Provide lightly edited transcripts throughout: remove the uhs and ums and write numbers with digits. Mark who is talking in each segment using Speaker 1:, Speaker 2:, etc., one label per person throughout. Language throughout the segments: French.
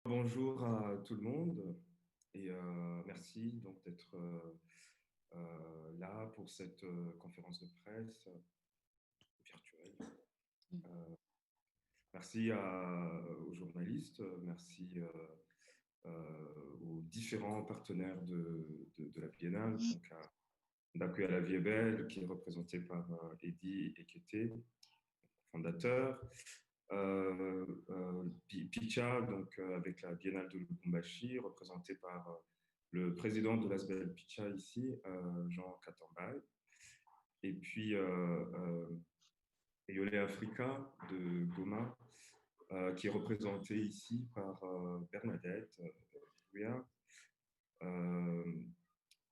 Speaker 1: Bonjour à tout le monde et merci donc d'être là pour cette conférence de presse virtuelle. Euh, Merci aux journalistes, merci aux différents partenaires de la Biennale, donc à la Vie est Belle, qui est représenté par Eddy Ekete, fondateur. Picha, donc avec la Biennale de Lubumbashi, représenté par le président de l'ASBEL Picha ici, Jean Katambay, et puis Yole Africa de Goma, qui est représenté ici par Bernadette Douya.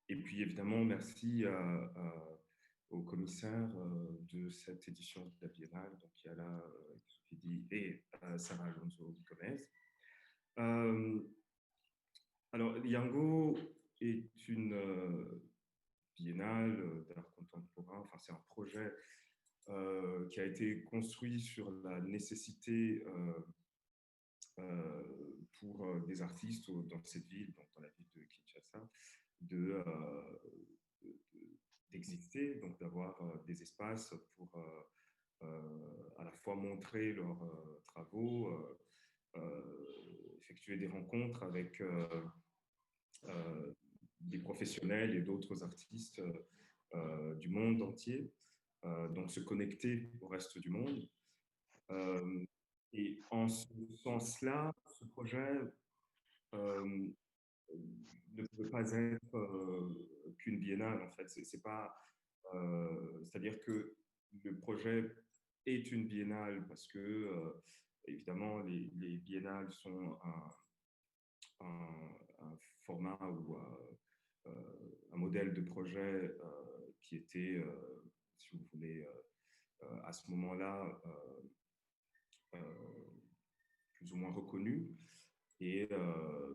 Speaker 1: Et puis évidemment, merci au commissaire de cette édition de la Biennale, donc il y a là Sophie et Sarah Alonso Gomez. Alors, Yango est une biennale d'art contemporain, enfin c'est un projet qui a été construit sur la nécessité pour des artistes dans cette ville, donc dans la ville de Kinshasa, de, d'exister, donc d'avoir des espaces pour à la fois montrer leurs travaux, effectuer des rencontres avec des professionnels et d'autres artistes du monde entier, donc se connecter au reste du monde. Et en ce sens-là, ce projet euh, ne peut pas être qu'une biennale, en fait. C'est pas, c'est-à-dire que le projet est une biennale parce que, évidemment, les biennales sont un format ou un modèle de projet qui était, si vous voulez, à ce moment-là, plus ou moins reconnu et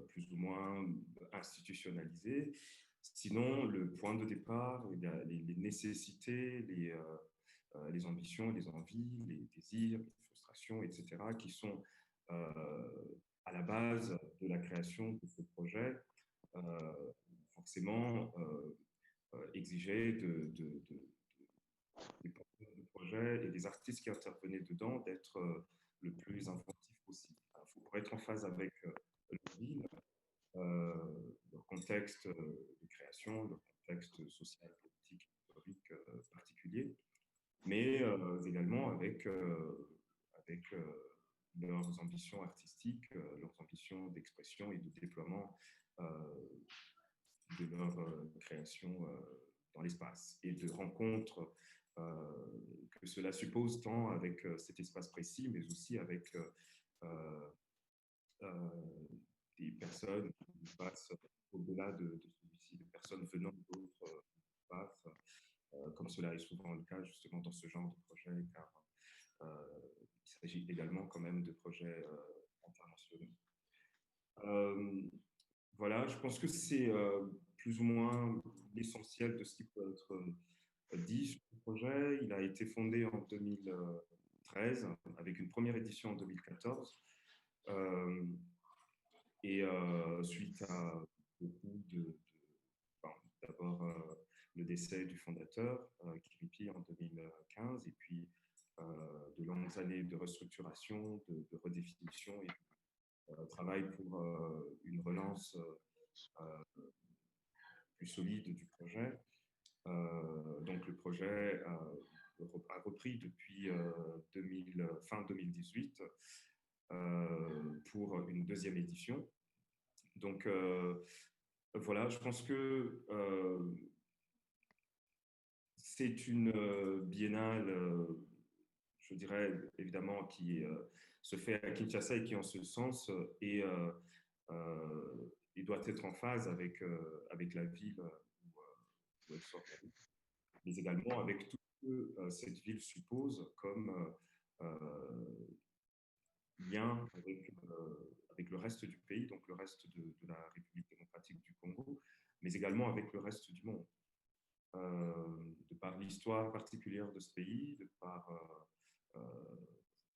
Speaker 1: plus ou moins institutionnalisé. Sinon, le point de départ, les nécessités, les ambitions, les envies, les désirs, les frustrations, etc., qui sont à la base de la création de ce projet, forcément exigeaient des porteurs de projet et des artistes qui intervenaient dedans d'être le plus inventif possible. Pour être en phase avec leur ville, leur contexte de création, leur contexte social, politique, historique particulier, mais également avec leurs ambitions artistiques, leurs ambitions d'expression et de déploiement de leur création dans l'espace et de rencontres que cela suppose tant avec cet espace précis, mais aussi avec des personnes qui passent au-delà de celui-ci, des personnes venant d'autres espaces, comme cela est souvent le cas justement dans ce genre de projet, car il s'agit également quand même de projets internationaux. Voilà, je pense que c'est plus ou moins l'essentiel de ce qui peut être dit sur le projet. Il a été fondé en 2013 avec une première édition en 2014. Et suite à beaucoup bon, d'abord le décès du fondateur, Kiripi, en 2015, et puis de longues années de restructuration, de redéfinition et travail pour une relance plus solide du projet. Donc le projet a repris depuis fin 2018 pour une deuxième édition. Donc voilà, je pense que c'est une biennale, je dirais évidemment, qui se fait à Kinshasa et qui en ce sens est il doit être en phase avec la ville où elle s'organise, mais également avec tout ce que cette ville suppose comme lien avec le reste du pays, donc le reste de la République démocratique du Congo, mais également avec le reste du monde. De par l'histoire particulière de ce pays, de par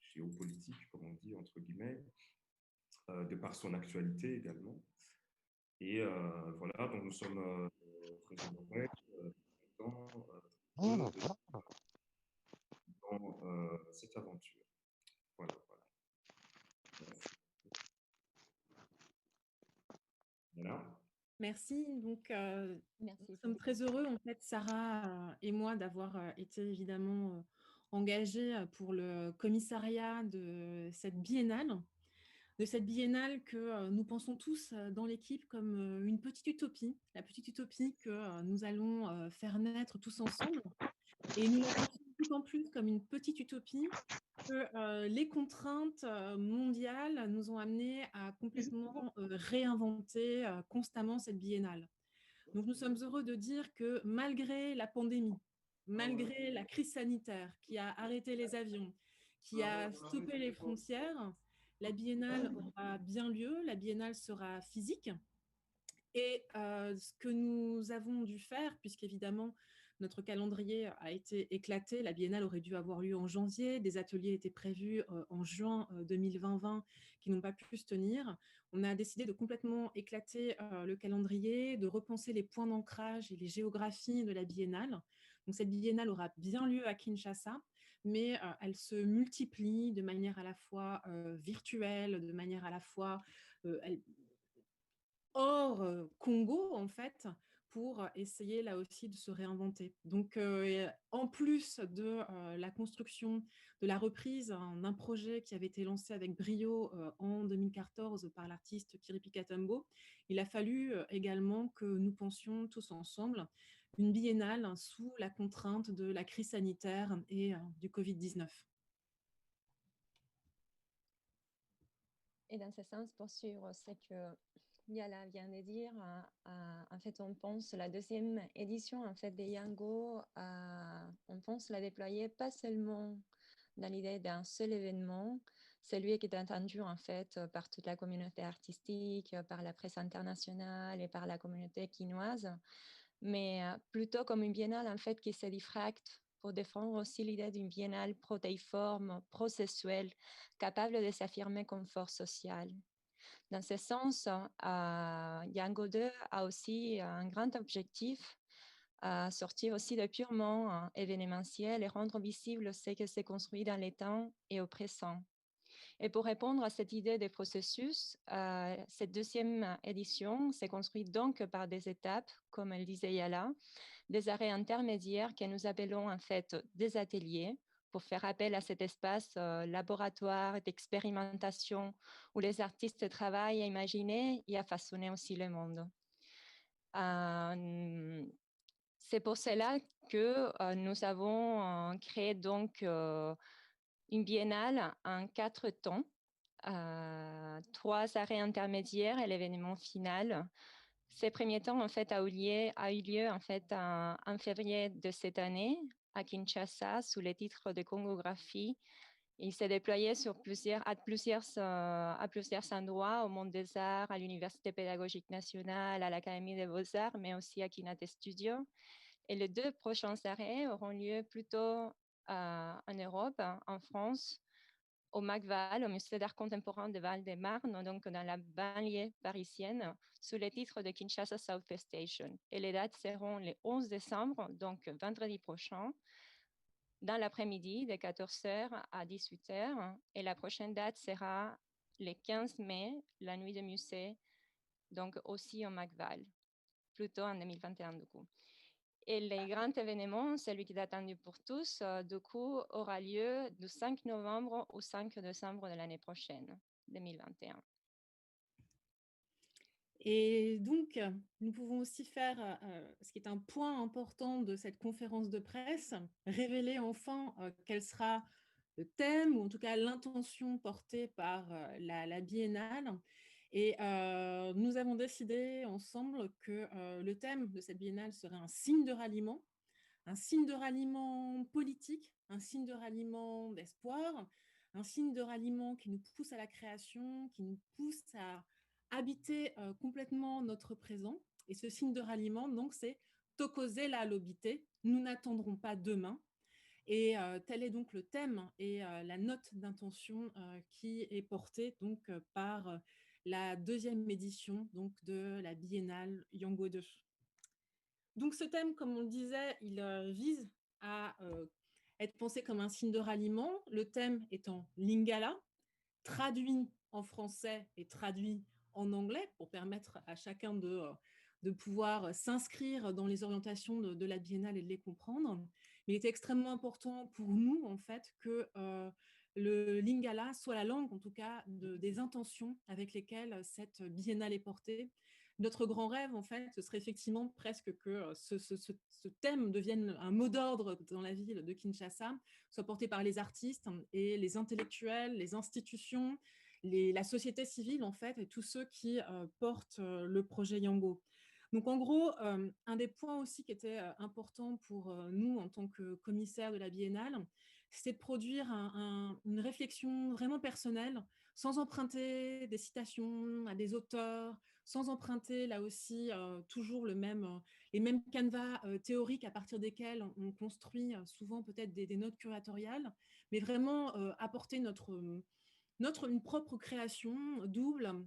Speaker 1: géopolitique, comme on dit, entre guillemets, de par son actualité également. Et voilà, donc nous sommes très honorés dans, dans cette aventure. Voilà, voilà. Merci. Voilà.
Speaker 2: Merci. Donc,
Speaker 3: Merci.
Speaker 2: nous sommes très heureux, en fait, Sarah et moi, d'avoir été évidemment engagés pour le commissariat de cette biennale. Que nous pensons tous dans l'équipe comme une petite utopie, la petite utopie que nous allons faire naître tous ensemble. Et nous la pensons d'autant plus comme une petite utopie que les contraintes mondiales nous ont amenés à complètement réinventer constamment cette biennale. Donc nous sommes heureux de dire que malgré la pandémie, malgré la crise sanitaire qui a arrêté les avions, qui a stoppé les frontières, la biennale aura bien lieu, la biennale sera physique. Et ce que nous avons dû faire, puisqu'évidemment, notre calendrier a été éclaté, la biennale aurait dû avoir lieu en janvier, des ateliers étaient prévus en juin 2020 qui n'ont pas pu se tenir. On a décidé de complètement éclater le calendrier, de repenser les points d'ancrage et les géographies de la biennale. Donc cette biennale aura bien lieu à Kinshasa, mais elle se multiplie de manière à la fois virtuelle, de manière à la fois hors Congo, en fait, pour essayer là aussi de se réinventer. Donc, en plus de la construction, de la reprise d'un projet qui avait été lancé avec brio en 2014 par l'artiste Kiripi Katambo, il a fallu également que nous pensions tous ensemble une biennale sous la contrainte de la crise sanitaire et du Covid-19.
Speaker 3: Et dans ce sens, pour suivre ce que Yala vient de dire, en fait, on pense la deuxième édition en fait, des Yango, on pense la déployer pas seulement dans l'idée d'un seul événement, celui qui est attendu en fait par toute la communauté artistique, par la presse internationale et par la communauté quinoise, mais plutôt comme une biennale en fait qui se diffracte pour défendre aussi l'idée d'une biennale protéiforme, processuelle, capable de s'affirmer comme force sociale. Dans ce sens, Yango 2 a aussi un grand objectif à sortir aussi de purement événementiel et rendre visible ce qui s'est construit dans les temps et au présent. Et pour répondre à cette idée des processus, cette deuxième édition s'est construite donc par des étapes, comme elle disait Yala, des arrêts intermédiaires que nous appelons en fait des ateliers, pour faire appel à cet espace laboratoire d'expérimentation où les artistes travaillent à imaginer et à façonner aussi le monde. C'est pour cela que nous avons créé donc une biennale en 4 temps, 3 arrêts intermédiaires et l'événement final. Ces premiers temps, en fait, a eu lieu en fait en février de cette année à Kinshasa sous le titre de Congographie. Il s'est déployé à plusieurs endroits, au Monde des Arts, à l'Université pédagogique nationale, à l'Académie des Beaux-Arts, mais aussi à Kinate Studio. Et les 2 prochains arrêts auront lieu plutôt en Europe, en France, au MACVAL, au Musée d'art contemporain de Val-de-Marne, donc dans la banlieue parisienne, sous le titre de Kinshasa South Station. Et les dates seront le 11 décembre, donc vendredi prochain, dans l'après-midi, de 14h à 18h. Et la prochaine date sera le 15 mai, la nuit de musée, donc aussi au MACVAL, plutôt en 2021 du coup. Et le grand événement, celui qui est attendu pour tous, du coup, aura lieu du 5 novembre au 5 décembre de l'année prochaine, 2021.
Speaker 2: Et donc, nous pouvons aussi faire, ce qui est un point important de cette conférence de presse, révéler enfin quel sera le thème, ou en tout cas l'intention portée par la biennale. Et nous avons décidé ensemble que le thème de cette biennale serait un signe de ralliement politique, un signe de ralliement d'espoir, un signe de ralliement qui nous pousse à la création, qui nous pousse à habiter complètement notre présent. Et ce signe de ralliement, donc, c'est Tokozela Lobité, nous n'attendrons pas demain. Et tel est donc le thème et la note d'intention qui est portée donc par la deuxième édition donc, de la Biennale Yango 2. Donc ce thème, comme on le disait, il vise à être pensé comme un signe de ralliement, le thème étant Lingala, traduit en français et traduit en anglais pour permettre à chacun de pouvoir s'inscrire dans les orientations de la Biennale et de les comprendre. Mais il est extrêmement important pour nous, en fait, que le Lingala soit la langue, en tout cas, des intentions avec lesquelles cette Biennale est portée. Notre grand rêve, en fait, ce serait effectivement presque que ce thème devienne un mot d'ordre dans la ville de Kinshasa, soit porté par les artistes et les intellectuels, les institutions, la société civile, en fait, et tous ceux qui portent le projet Yango. Donc, en gros, un des points aussi qui était important pour nous en tant que commissaire de la Biennale, c'est de produire une réflexion vraiment personnelle, sans emprunter des citations à des auteurs, sans emprunter là aussi toujours les mêmes canevas théoriques à partir desquels on construit souvent peut-être des notes curatoriales, mais vraiment apporter une propre création double,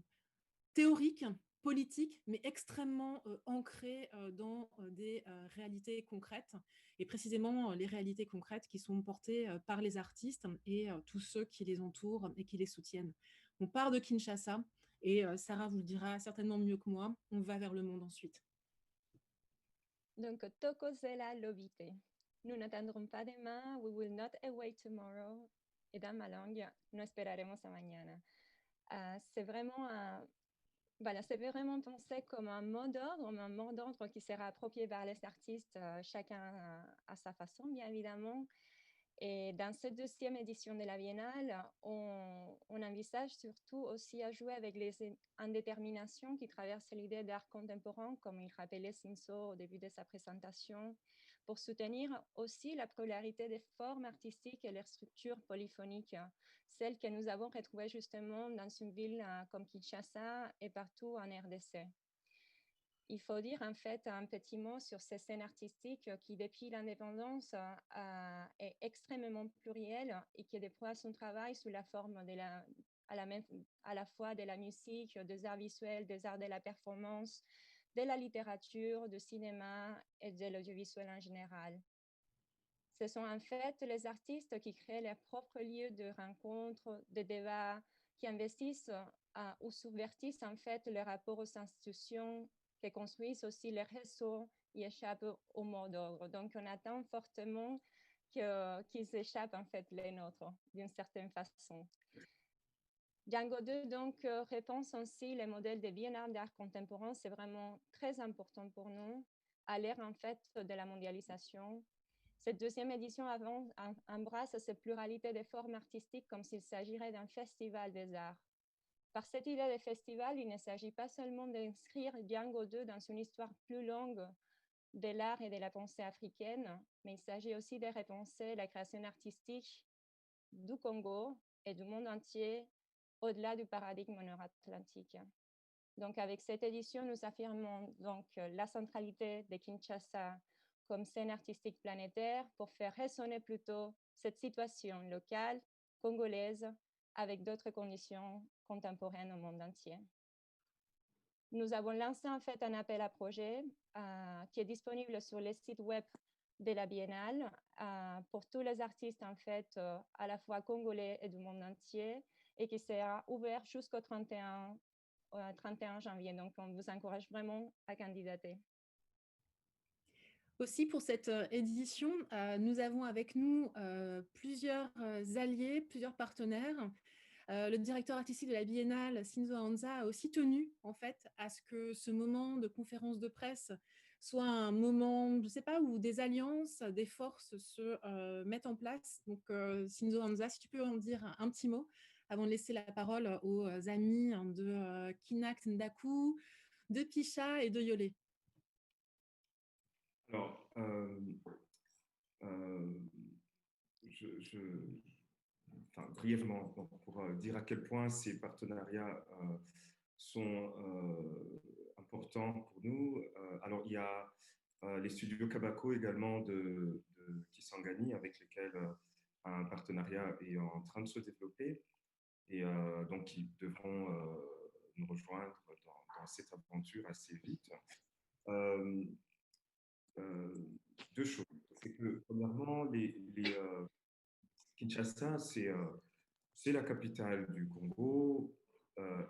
Speaker 2: théorique, politique, mais extrêmement ancrée dans des réalités concrètes, et précisément les réalités concrètes qui sont portées par les artistes et tous ceux qui les entourent et qui les soutiennent. On part de Kinshasa, et Sarah vous le dira certainement mieux que moi, on va vers le monde ensuite.
Speaker 3: Donc, Tokozela Lobite. Nous n'attendrons pas demain, we will not await tomorrow. Et dans ma langue, no esperaremos a mañana. C'est vraiment c'est vraiment pensé comme un mot d'ordre qui sera approprié par les artistes, chacun à sa façon, bien évidemment. Et dans cette deuxième édition de la Biennale, on envisage surtout aussi à jouer avec les indéterminations qui traversent l'idée d'art contemporain, comme il rappelait Sinso au début de sa présentation, pour soutenir aussi la pluralité des formes artistiques et leurs structures polyphoniques, celles que nous avons retrouvées justement dans une ville comme Kinshasa et partout en RDC. Il faut dire en fait un petit mot sur ces scènes artistiques qui, depuis l'indépendance, est extrêmement plurielle et qui déploie son travail sous la forme à la fois de la musique, des arts visuels, des arts de la performance, de la littérature, du cinéma et de l'audiovisuel en général. Ce sont en fait les artistes qui créent leurs propres lieux de rencontres, de débats, qui investissent ou subvertissent en fait le rapport aux institutions, qui construisent aussi les réseaux et échappent au mot d'ordre. Donc, on attend fortement qu'ils échappent en fait les nôtres d'une certaine façon. Django 2, donc, réponse aussi les modèles de biennale d'art contemporain, c'est vraiment très important pour nous, à l'ère en fait de la mondialisation. Cette deuxième édition embrasse cette pluralité de formes artistiques comme s'il s'agirait d'un festival des arts. Par cette idée de festival, il ne s'agit pas seulement d'inscrire Django 2 dans une histoire plus longue de l'art et de la pensée africaine, mais il s'agit aussi de repenser la création artistique du Congo et du monde entier au-delà du paradigme nord-atlantique. Donc, avec cette édition, nous affirmons donc la centralité de Kinshasa comme scène artistique planétaire pour faire résonner plutôt cette situation locale, congolaise, avec d'autres conditions contemporaines au monde entier. Nous avons lancé en fait un appel à projet qui est disponible sur le site web de la Biennale pour tous les artistes en fait à la fois congolais et du monde entier et qui sera ouvert jusqu'au 31 janvier. Donc, on vous encourage vraiment à candidater.
Speaker 2: Aussi, pour cette édition, nous avons avec nous plusieurs alliés, plusieurs partenaires. Le directeur artistique de la Biennale, Sinzo Hanza, a aussi tenu en fait à ce que ce moment de conférence de presse soit un moment, je ne sais pas, où des alliances, des forces se mettent en place. Donc, Sinzo Hanza, si tu peux en dire un petit mot avant de laisser la parole aux amis de Kinak Ndaku, de Picha et de Yolé.
Speaker 1: Alors, brièvement, pour dire à quel point ces partenariats sont importants pour nous. Alors, il y a les studios Kabako également de Kisangani, avec lesquels un partenariat est en train de se développer, et donc ils devront nous rejoindre dans cette aventure assez vite. Euh, euh, Deux choses. C'est que, premièrement, Kinshasa, c'est la capitale du Congo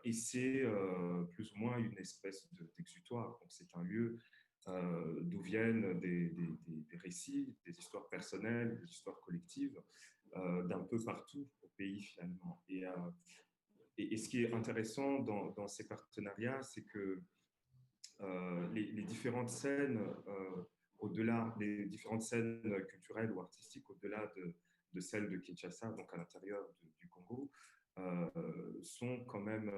Speaker 1: et c'est plus ou moins une espèce d'exutoire. Donc, c'est un lieu d'où viennent des récits, des histoires personnelles, des histoires collectives d'un peu partout au pays finalement. Et ce qui est intéressant dans ces partenariats, c'est que les différentes scènes, au-delà, les différentes scènes culturelles ou artistiques au-delà de celles de Kinshasa, donc à l'intérieur du Congo, sont quand même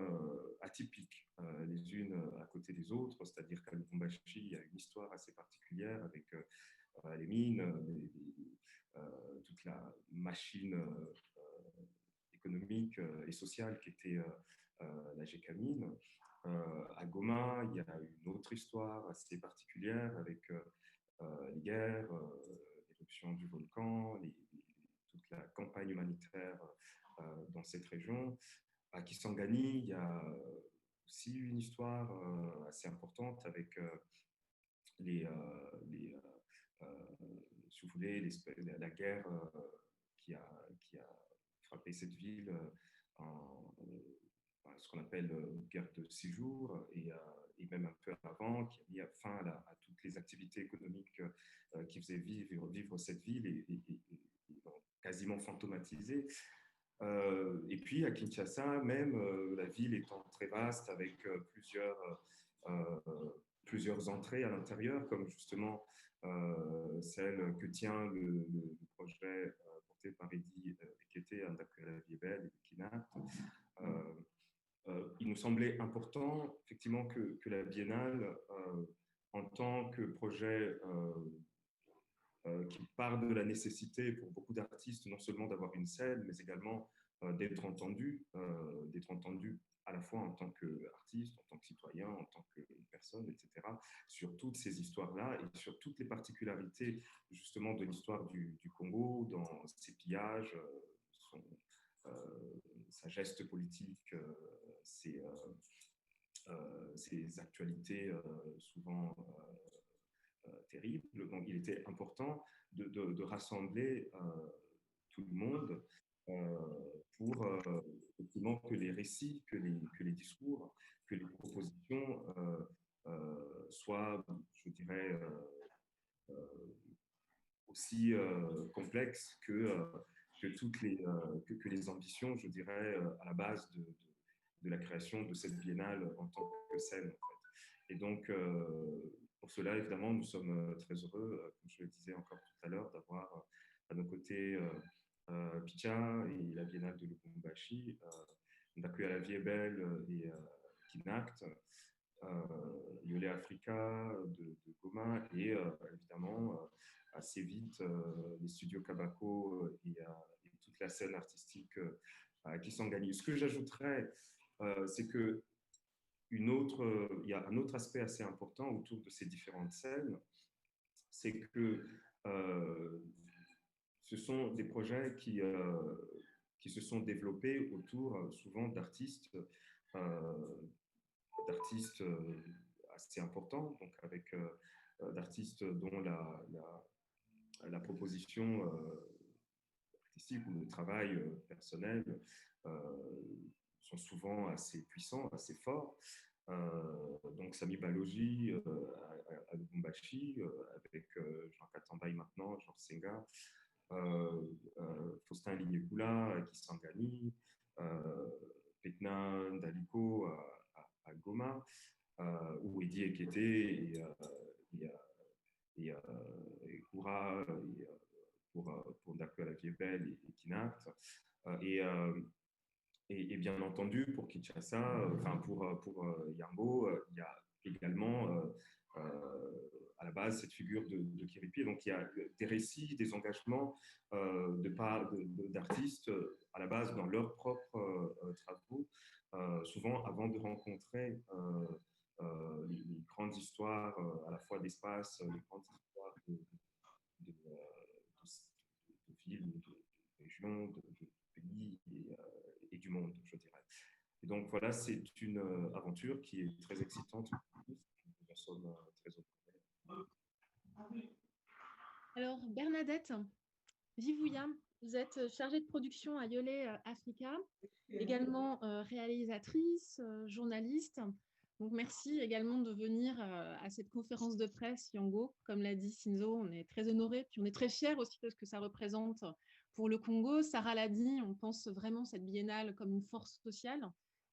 Speaker 1: atypiques les unes à côté des autres, c'est-à-dire qu'à Lubumbashi, il y a une histoire assez particulière avec les mines, toute la machine économique et sociale qui était la GECAMINE. À Goma, il y a une autre histoire assez particulière avec les guerres, l'éruption du volcan, toute la campagne humanitaire dans cette région. À Kisangani, il y a aussi une histoire assez importante avec les si vous voulez, la guerre qui a frappé cette ville en ce qu'on appelle guerre de 6 jours et même un peu avant, qui a mis fin à toutes les activités économiques qui faisaient vivre cette ville et quasiment fantomatisée. Et puis à Kinshasa, même la ville étant très vaste avec euh, plusieurs entrées à l'intérieur, comme justement celle que tient le projet porté par Eddy Ekete, Ndakwe Viebel et Kinat. Il nous semblait important, effectivement, que la Biennale, en tant que projet qui part de la nécessité pour beaucoup d'artistes, non seulement d'avoir une scène, mais également d'être entendu à la fois en tant qu'artiste, en tant que citoyen, en tant que personne, etc., sur toutes ces histoires-là et sur toutes les particularités justement de l'histoire du Congo, dans ses pillages, sa geste politique, ses actualités souvent terribles. Donc il était important de rassembler tout le monde pour effectivement que les récits, que les discours, que les propositions soient, je dirais, aussi complexes que les ambitions, je dirais, à la base de la création de cette biennale en tant que scène. En fait. Et donc, pour cela, évidemment, nous sommes très heureux, comme je le disais encore tout à l'heure, d'avoir à nos côtés Picha et la biennale de Lubumbashi, Ndakwe La Vie est Belle et Kinact, Yole Africa de Goma et évidemment assez vite les studios Kabako et toute la scène artistique qui s'en gagne. Ce que j'ajouterais, c'est que il y a un autre aspect assez important autour de ces différentes scènes, c'est que ce sont des projets qui se sont développés autour souvent d'artistes assez importants, donc avec d'artistes dont la proposition artistique ou le travail personnel sont souvent assez puissants, assez forts. Donc Sami Balogi à Lubumbashi, avec Jean Katambaï maintenant, Jean Senga, Faustin Lignekula qui Kisangani, Petna Daliko à Goma, ou Eddy Ekete et Koura pour Ndakwe La Vie est Belle et Kinat. Et bien entendu, pour Kinshasa, enfin pour Yambo, il y a également à la base cette figure de Kiripi. Donc il y a des récits, des engagements d'artistes à la base dans leurs propres travaux, souvent avant de rencontrer les grandes histoires à la fois d'espace, les grandes histoires de villes, de régions, de pays et du monde, je dirais. Et donc voilà, c'est une aventure qui est très excitante. Nous sommes très honorés.
Speaker 2: Alors, Bernadette Vivouya, vous êtes chargée de production à Yolé Africa, également réalisatrice, journaliste. Donc, merci également de venir à cette conférence de presse Yango. Comme l'a dit Sinzo, on est très honorés, puis on est très fiers aussi de ce que ça représente pour le Congo. Sarah l'a dit, on pense vraiment cette biennale comme une force sociale,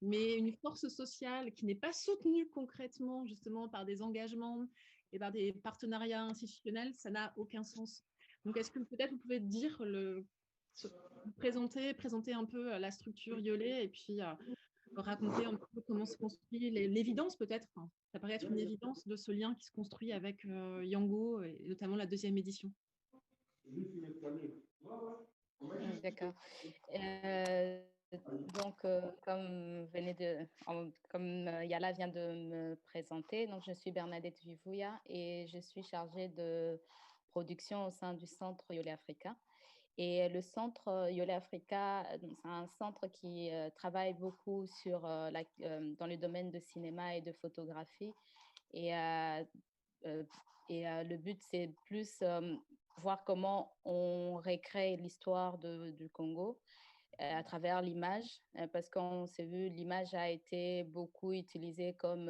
Speaker 2: mais une force sociale qui n'est pas soutenue concrètement justement par des engagements et par des partenariats institutionnels, ça n'a aucun sens. Donc, est-ce que peut-être vous pouvez dire présenter un peu la structure Yolé et puis raconter un peu comment se construit l'évidence peut-être, enfin, ça paraît être une évidence de ce lien qui se construit avec Yango et notamment la deuxième édition.
Speaker 4: D'accord. Donc, comme Yala vient de me présenter, donc je suis Bernadette Vivouya et je suis chargée de production au sein du Centre Yolé Africa. Et le Centre Yolé Africa, c'est un centre qui travaille beaucoup dans le domaine de cinéma et de photographie. Et, le but, c'est plus voir comment on récrée l'histoire du Congo à travers l'image, parce qu'on s'est vu, l'image a été beaucoup utilisée comme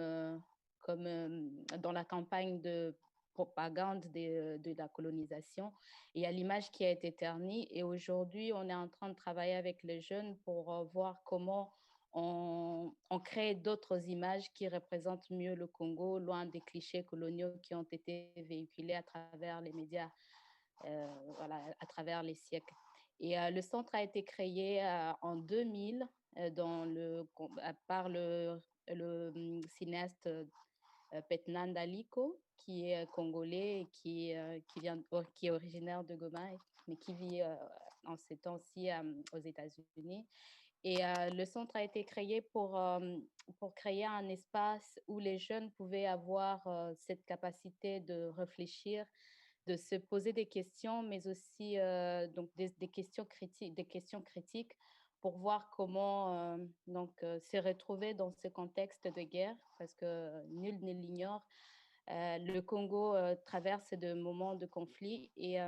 Speaker 4: dans la campagne de propagande de la colonisation. Il y a l'image qui a été ternie et aujourd'hui, on est en train de travailler avec les jeunes pour voir comment on crée d'autres images qui représentent mieux le Congo, loin des clichés coloniaux qui ont été véhiculés à travers les médias, voilà, à travers les siècles. Et le centre a été créé en 2000 par le cinéaste Petnan Daliko, qui est congolais et qui est originaire de Goma, mais qui vit en ces temps-ci aux États-Unis. Et le centre a été créé pour créer un espace où les jeunes pouvaient avoir cette capacité de réfléchir, de se poser des questions, mais aussi donc des questions critiques pour voir comment se retrouver dans ce contexte de guerre, parce que nul ne l'ignore. Le Congo traverse de moments de conflit et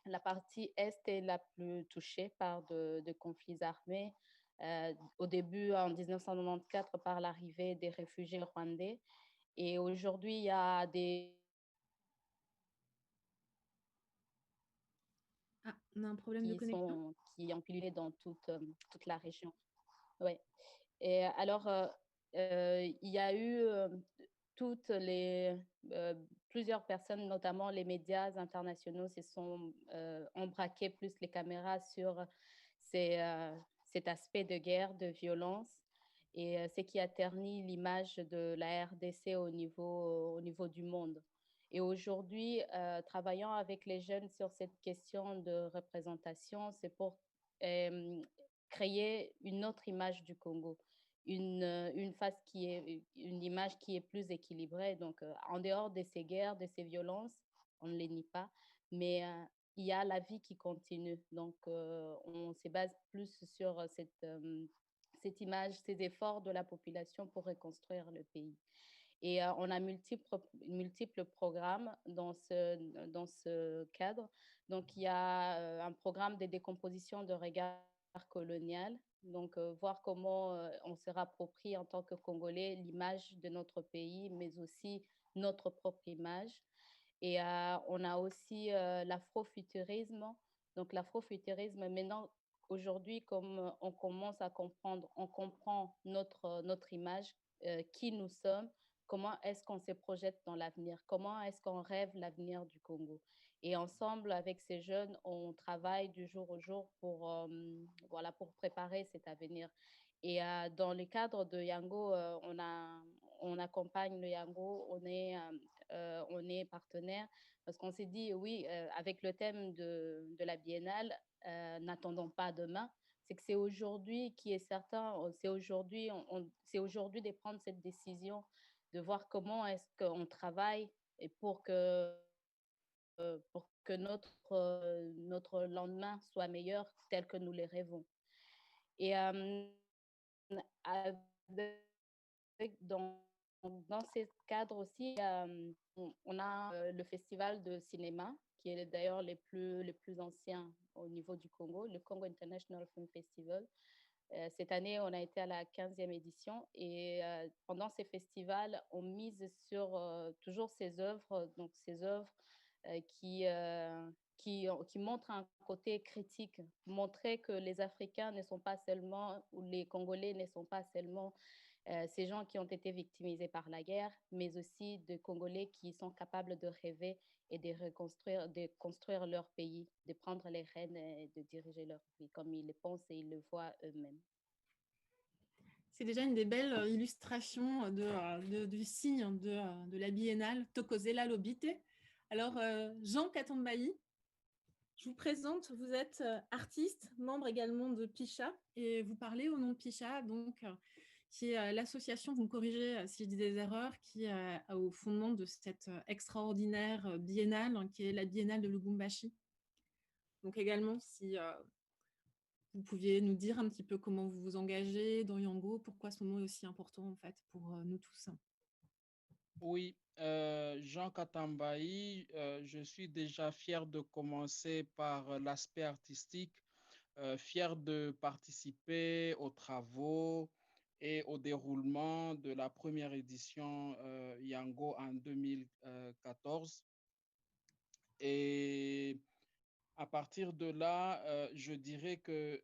Speaker 4: la partie est est la plus touchée par de conflits armés. Au début, en 1994, par l'arrivée des réfugiés rwandais. Et aujourd'hui, il y a des...
Speaker 2: Ah, on a un problème de connexion.
Speaker 4: Qui ont pilulé dans toute la région. Ouais. Et alors, il y a eu plusieurs personnes, notamment les médias internationaux, se sont ont braqué plus les caméras sur cet aspect de guerre, de violence, et ce qui a terni l'image de la RDC au niveau du monde. Et aujourd'hui, travaillant avec les jeunes sur cette question de représentation, c'est pour créer une autre image du Congo, une image qui est plus équilibrée. Donc, en dehors de ces guerres, de ces violences, on ne les nie pas, mais il y a la vie qui continue. Donc, on se base plus sur cette image, ces efforts de la population pour reconstruire le pays. Et on a multiples programmes dans ce cadre. Donc, il y a un programme de décomposition de regard colonial. Donc, voir comment on se rapproprie en tant que Congolais l'image de notre pays, mais aussi notre propre image. Et on a aussi l'afrofuturisme. Donc, l'afrofuturisme, maintenant, aujourd'hui, comme on commence à comprendre, on comprend notre image, qui nous sommes, comment est-ce qu'on se projette dans l'avenir, comment est-ce qu'on rêve l'avenir du Congo. Et ensemble, avec ces jeunes, on travaille du jour au jour pour préparer cet avenir. Et dans le cadre de Yango, on accompagne le Yango, on est partenaire, parce qu'on s'est dit, oui, avec le thème de la biennale, n'attendons pas demain, c'est que c'est aujourd'hui qui est certain, c'est aujourd'hui de prendre cette décision, de voir comment est-ce qu'on travaille et pour que notre lendemain soit meilleur tel que nous les rêvons. Et dans, dans ces cadres aussi, on a le festival de cinéma, qui est d'ailleurs les plus anciens au niveau du Congo, le Congo International Film Festival. Cette année, on a été à la 15e édition et pendant ces festivals, on mise sur toujours ces œuvres, donc ces œuvres qui montrent un côté critique, montrer que les Africains ne sont pas seulement, ou les Congolais ne sont pas seulement ces gens qui ont été victimisés par la guerre, mais aussi de Congolais qui sont capables de rêver et de reconstruire, de construire leur pays, de prendre les rênes et de diriger leur vie comme ils le pensent et ils le voient eux-mêmes.
Speaker 2: C'est déjà une des belles illustrations du signe de la biennale Thokozela Lobite. Alors, Jean Katambayi, je vous présente, vous êtes artiste, membre également de Picha, et vous parlez au nom de Picha, donc, qui est l'association, vous me corrigez si je dis des erreurs, qui est au fondement de cette extraordinaire biennale, qui est la biennale de Lubumbashi. Donc également, si vous pouviez nous dire un petit peu comment vous vous engagez dans Yango, pourquoi ce mot est aussi important en fait pour nous tous.
Speaker 5: Oui, Jean Katambayi, je suis déjà fier de commencer par l'aspect artistique, fier de participer aux travaux et au déroulement de la première édition Yango en 2014. Et à partir de là, je dirais que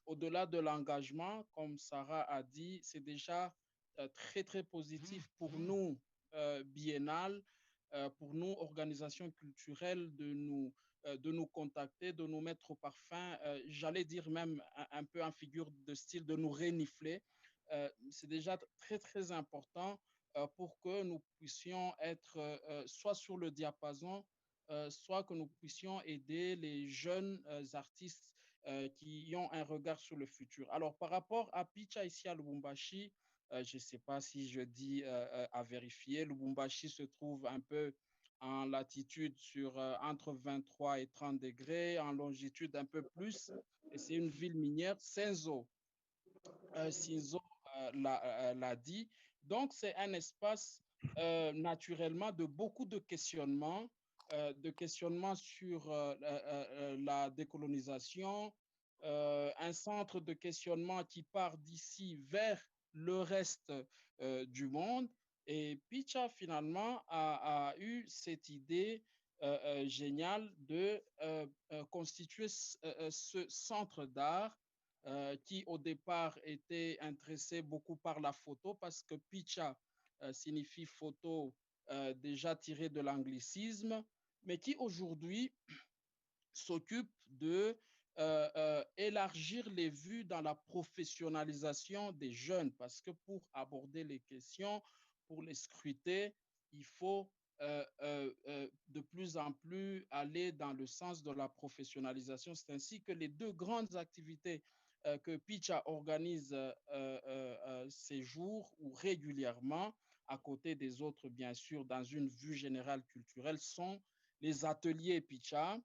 Speaker 5: au-delà de l'engagement, comme Sarah a dit, c'est déjà très, très positif pour nous, biennale, pour nous, organisations culturelles, de nous contacter, de nous mettre au parfum, j'allais dire même un peu en figure de style, de nous renifler. C'est déjà très, très important pour que nous puissions être soit sur le diapason, soit que nous puissions aider les jeunes artistes qui ont un regard sur le futur. Alors, par rapport à Picha ici à Lubumbashi, je ne sais pas si je dis à vérifier, Lubumbashi se trouve un peu en latitude sur entre 23 et 30 degrés, en longitude un peu plus, et c'est une ville minière, Senzo. Sinzo l'a dit. Donc, c'est un espace naturellement de beaucoup de questionnements sur la décolonisation, un centre de questionnement qui part d'ici vers le reste du monde. Et Picha, finalement, a eu cette idée géniale de constituer ce centre d'art qui au départ était intéressé beaucoup par la photo parce que Picha signifie photo déjà tiré de l'anglicisme, mais qui aujourd'hui s'occupe de élargir les vues dans la professionnalisation des jeunes parce que pour aborder les questions, pour les scruter, il faut de plus en plus aller dans le sens de la professionnalisation. C'est ainsi que les deux grandes activités que Picha organise ces jours ou régulièrement, à côté des autres, bien sûr, dans une vue générale culturelle, sont les ateliers Picha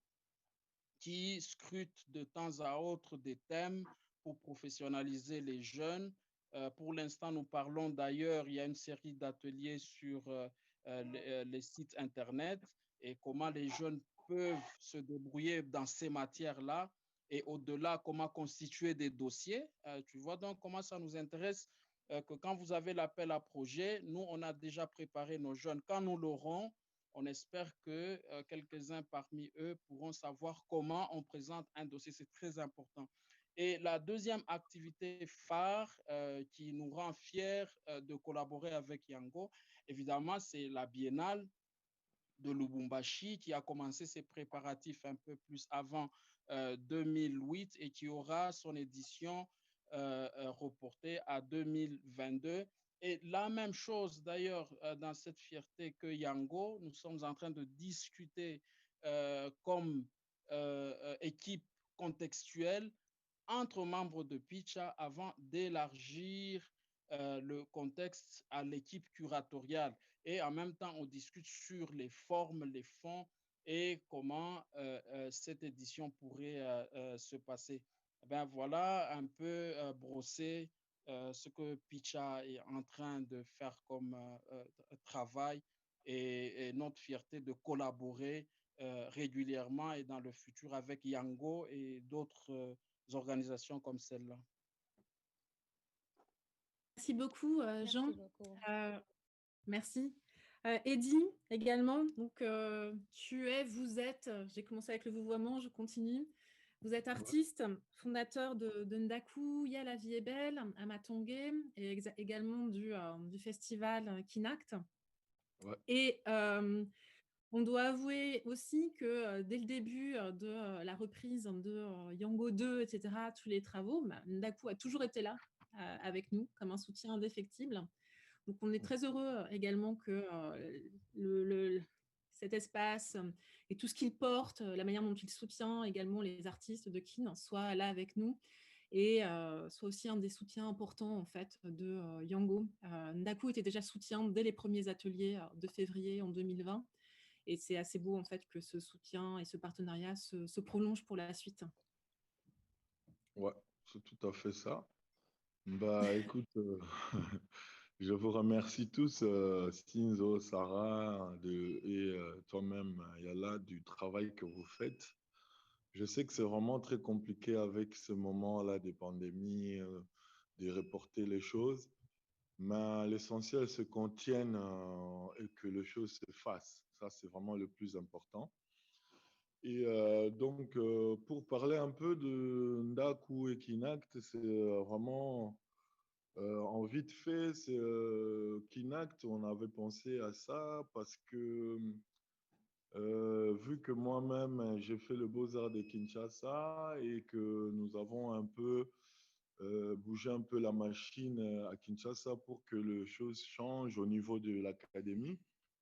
Speaker 5: qui scrutent de temps à autre des thèmes pour professionnaliser les jeunes. Pour l'instant, nous parlons d'ailleurs, il y a une série d'ateliers sur les sites Internet et comment les jeunes peuvent se débrouiller dans ces matières-là et au-delà, comment constituer des dossiers. Tu vois donc comment ça nous intéresse que quand vous avez l'appel à projet, nous, on a déjà préparé nos jeunes. Quand nous l'aurons, on espère que quelques-uns parmi eux pourront savoir comment on présente un dossier. C'est très important. Et la deuxième activité phare qui nous rend fiers de collaborer avec Yango, évidemment, c'est la Biennale de Lubumbashi qui a commencé ses préparatifs un peu plus avant 2008 et qui aura son édition reportée à 2022. Et la même chose d'ailleurs dans cette fierté que Yango, nous sommes en train de discuter comme équipe contextuelle entre membres de Picha avant d'élargir le contexte à l'équipe curatoriale. Et en même temps, on discute sur les formes, les fonds et comment cette édition pourrait se passer. Ben voilà un peu brosser ce que Picha est en train de faire comme travail et notre fierté de collaborer régulièrement et dans le futur avec Yango et d'autres organisations comme celle-là.
Speaker 2: Merci beaucoup, Jean.
Speaker 3: Merci beaucoup.
Speaker 2: Merci. Eddy, également, donc vous êtes, j'ai commencé avec le vouvoiement, je continue. Vous êtes artiste, fondateur de Ndaku, Ya la vie est belle, à Matongé, et également du festival Kinact.
Speaker 6: Ouais.
Speaker 2: Et on doit avouer aussi que dès le début de la reprise de Yango 2, etc., tous les travaux, Ndaku a toujours été là avec nous comme un soutien indéfectible. Donc, on est très heureux également que cet espace et tout ce qu'il porte, la manière dont il soutient également les artistes de Kin, soit là avec nous et soit aussi un des soutiens importants en fait de Yango. Ndaku était déjà soutien dès les premiers ateliers de février en 2020 et c'est assez beau en fait que ce soutien et ce partenariat se prolongent pour la suite.
Speaker 6: Ouais, c'est tout à fait ça. Bah écoute, je vous remercie tous, Stinzo, Sarah et toi-même, Yala, du travail que vous faites. Je sais que c'est vraiment très compliqué avec ce moment-là des pandémies, de reporter les choses, mais l'essentiel, c'est qu'on tienne et que les choses se fassent. Ça, c'est vraiment le plus important. Et donc, pour parler un peu de Ndaku et Kinact, c'est vraiment en vite fait, c'est Kinact, on avait pensé à ça parce que vu que moi-même j'ai fait le Beaux-Arts de Kinshasa et que nous avons un peu bougé un peu la machine à Kinshasa pour que les choses changent au niveau de l'académie.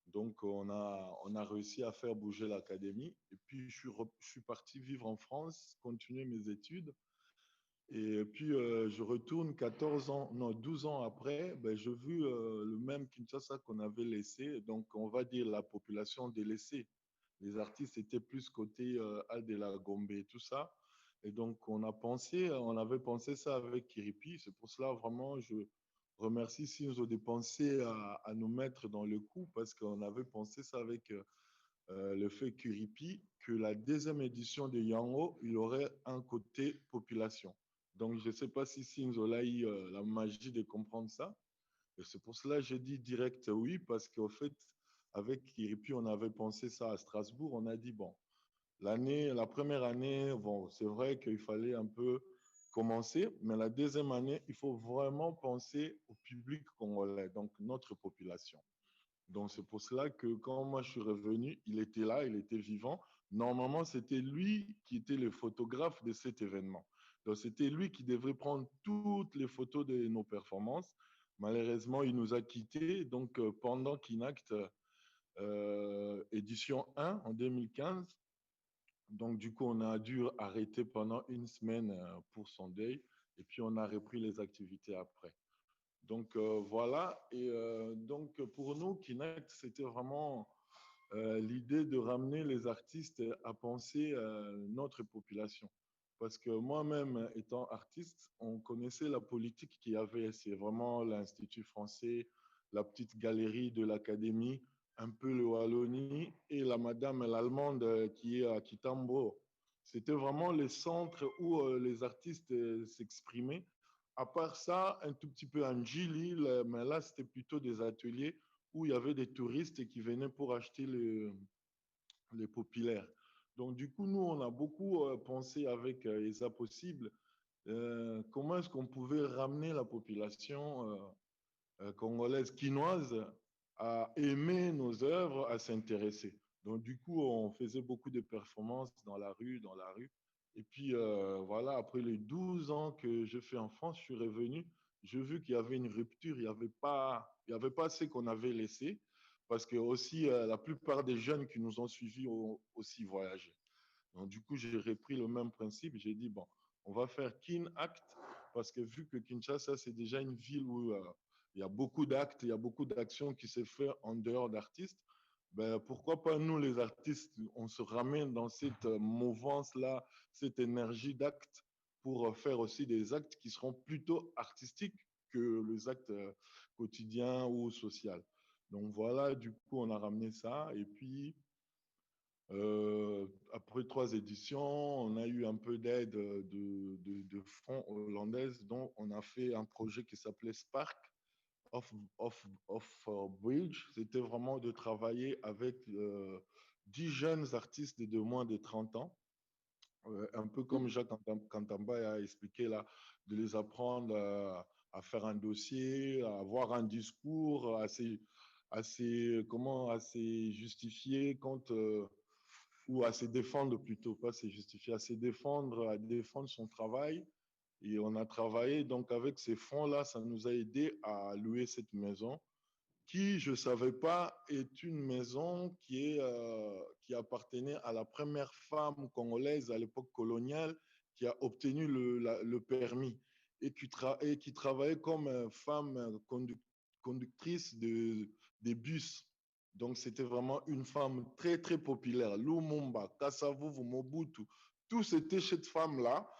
Speaker 6: Donc on a réussi à faire bouger l'académie. Et puis je suis parti vivre en France, continuer mes études. Et puis, je retourne 14 ans, non, 12 ans après, ben, j'ai vu le même Kinshasa qu'on avait laissé. Donc, on va dire la population délaissée. Les artistes étaient plus côté Aldela Gombe et tout ça. Et donc, on avait pensé ça avec Kiripi. C'est pour cela, vraiment, je remercie Sinzo de penser à nous mettre dans le coup parce qu'on avait pensé ça avec le fait Kiripi, que la deuxième édition de Yango, il aurait un côté population. Donc, je ne sais pas si Sinzo a eu la magie de comprendre ça. Et c'est pour cela que j'ai dit direct oui, parce qu'au fait, avec Kiripi, on avait pensé ça à Strasbourg. On a dit, bon, la première année, bon, c'est vrai qu'il fallait un peu commencer, mais la deuxième année, il faut vraiment penser au public congolais, donc notre population. Donc, c'est pour cela que quand moi je suis revenu, il était là, il était vivant. Normalement, c'était lui qui était le photographe de cet événement. Donc, c'était lui qui devrait prendre toutes les photos de nos performances. Malheureusement, il nous a quittés. Donc, pendant Kinact édition 1 en 2015, donc du coup, on a dû arrêter pendant une semaine pour son deuil. Et puis, on a repris les activités après. Donc voilà, et donc pour nous, Kinect, c'était vraiment l'idée de ramener les artistes à penser notre population. Parce que moi-même, étant artiste, on connaissait la politique qu'il y avait. C'est vraiment l'Institut français, la petite galerie de l'Académie, un peu le Wallonie et la madame l'allemande qui est à Kitambo. C'était vraiment les centres où les artistes s'exprimaient. À part ça, un tout petit peu en Gili, mais là, c'était plutôt des ateliers où il y avait des touristes qui venaient pour acheter les populaires. Donc, du coup, nous, on a beaucoup pensé avec ESA Possible, comment est-ce qu'on pouvait ramener la population congolaise, quinoise, à aimer nos œuvres, à s'intéresser. Donc, du coup, on faisait beaucoup de performances dans la rue, Et puis, voilà, après les 12 ans que je fais en France, je suis revenu, j'ai vu qu'il y avait une rupture, il y avait pas ce qu'on avait laissé, parce que aussi, la plupart des jeunes qui nous ont suivis ont aussi voyagé. Donc, du coup, j'ai repris le même principe. J'ai dit, bon, on va faire Kin Act, parce que vu que Kinshasa, c'est déjà une ville où il y a beaucoup d'actes, il y a beaucoup d'actions qui se font en dehors d'artistes, ben, pourquoi pas nous, les artistes, on se ramène dans cette mouvance-là, cette énergie d'acte pour faire aussi des actes qui seront plutôt artistiques que les actes quotidiens ou sociaux. Donc voilà, du coup, on a ramené ça. Et puis, après 3 éditions, on a eu un peu d'aide de fonds hollandaises, dont on a fait un projet qui s'appelait Spark of Bridge. C'était vraiment de travailler avec 10 jeunes artistes de moins de 30 ans, un peu comme Jacques Kantamba a expliqué là, de les apprendre à faire un dossier, à avoir un discours assez justifié ou à se défendre plutôt, pas se justifier, à défendre son travail. Et on a travaillé donc avec ces fonds-là, ça nous a aidé à louer cette maison qui, je ne savais pas, est une maison qui appartenait à la première femme congolaise à l'époque coloniale qui a obtenu le permis et qui travaillait comme femme conductrice des bus. Donc, c'était vraiment une femme très, très populaire. Lumumba, Kasavubu, Mobutu, tout c'était cette femme-là.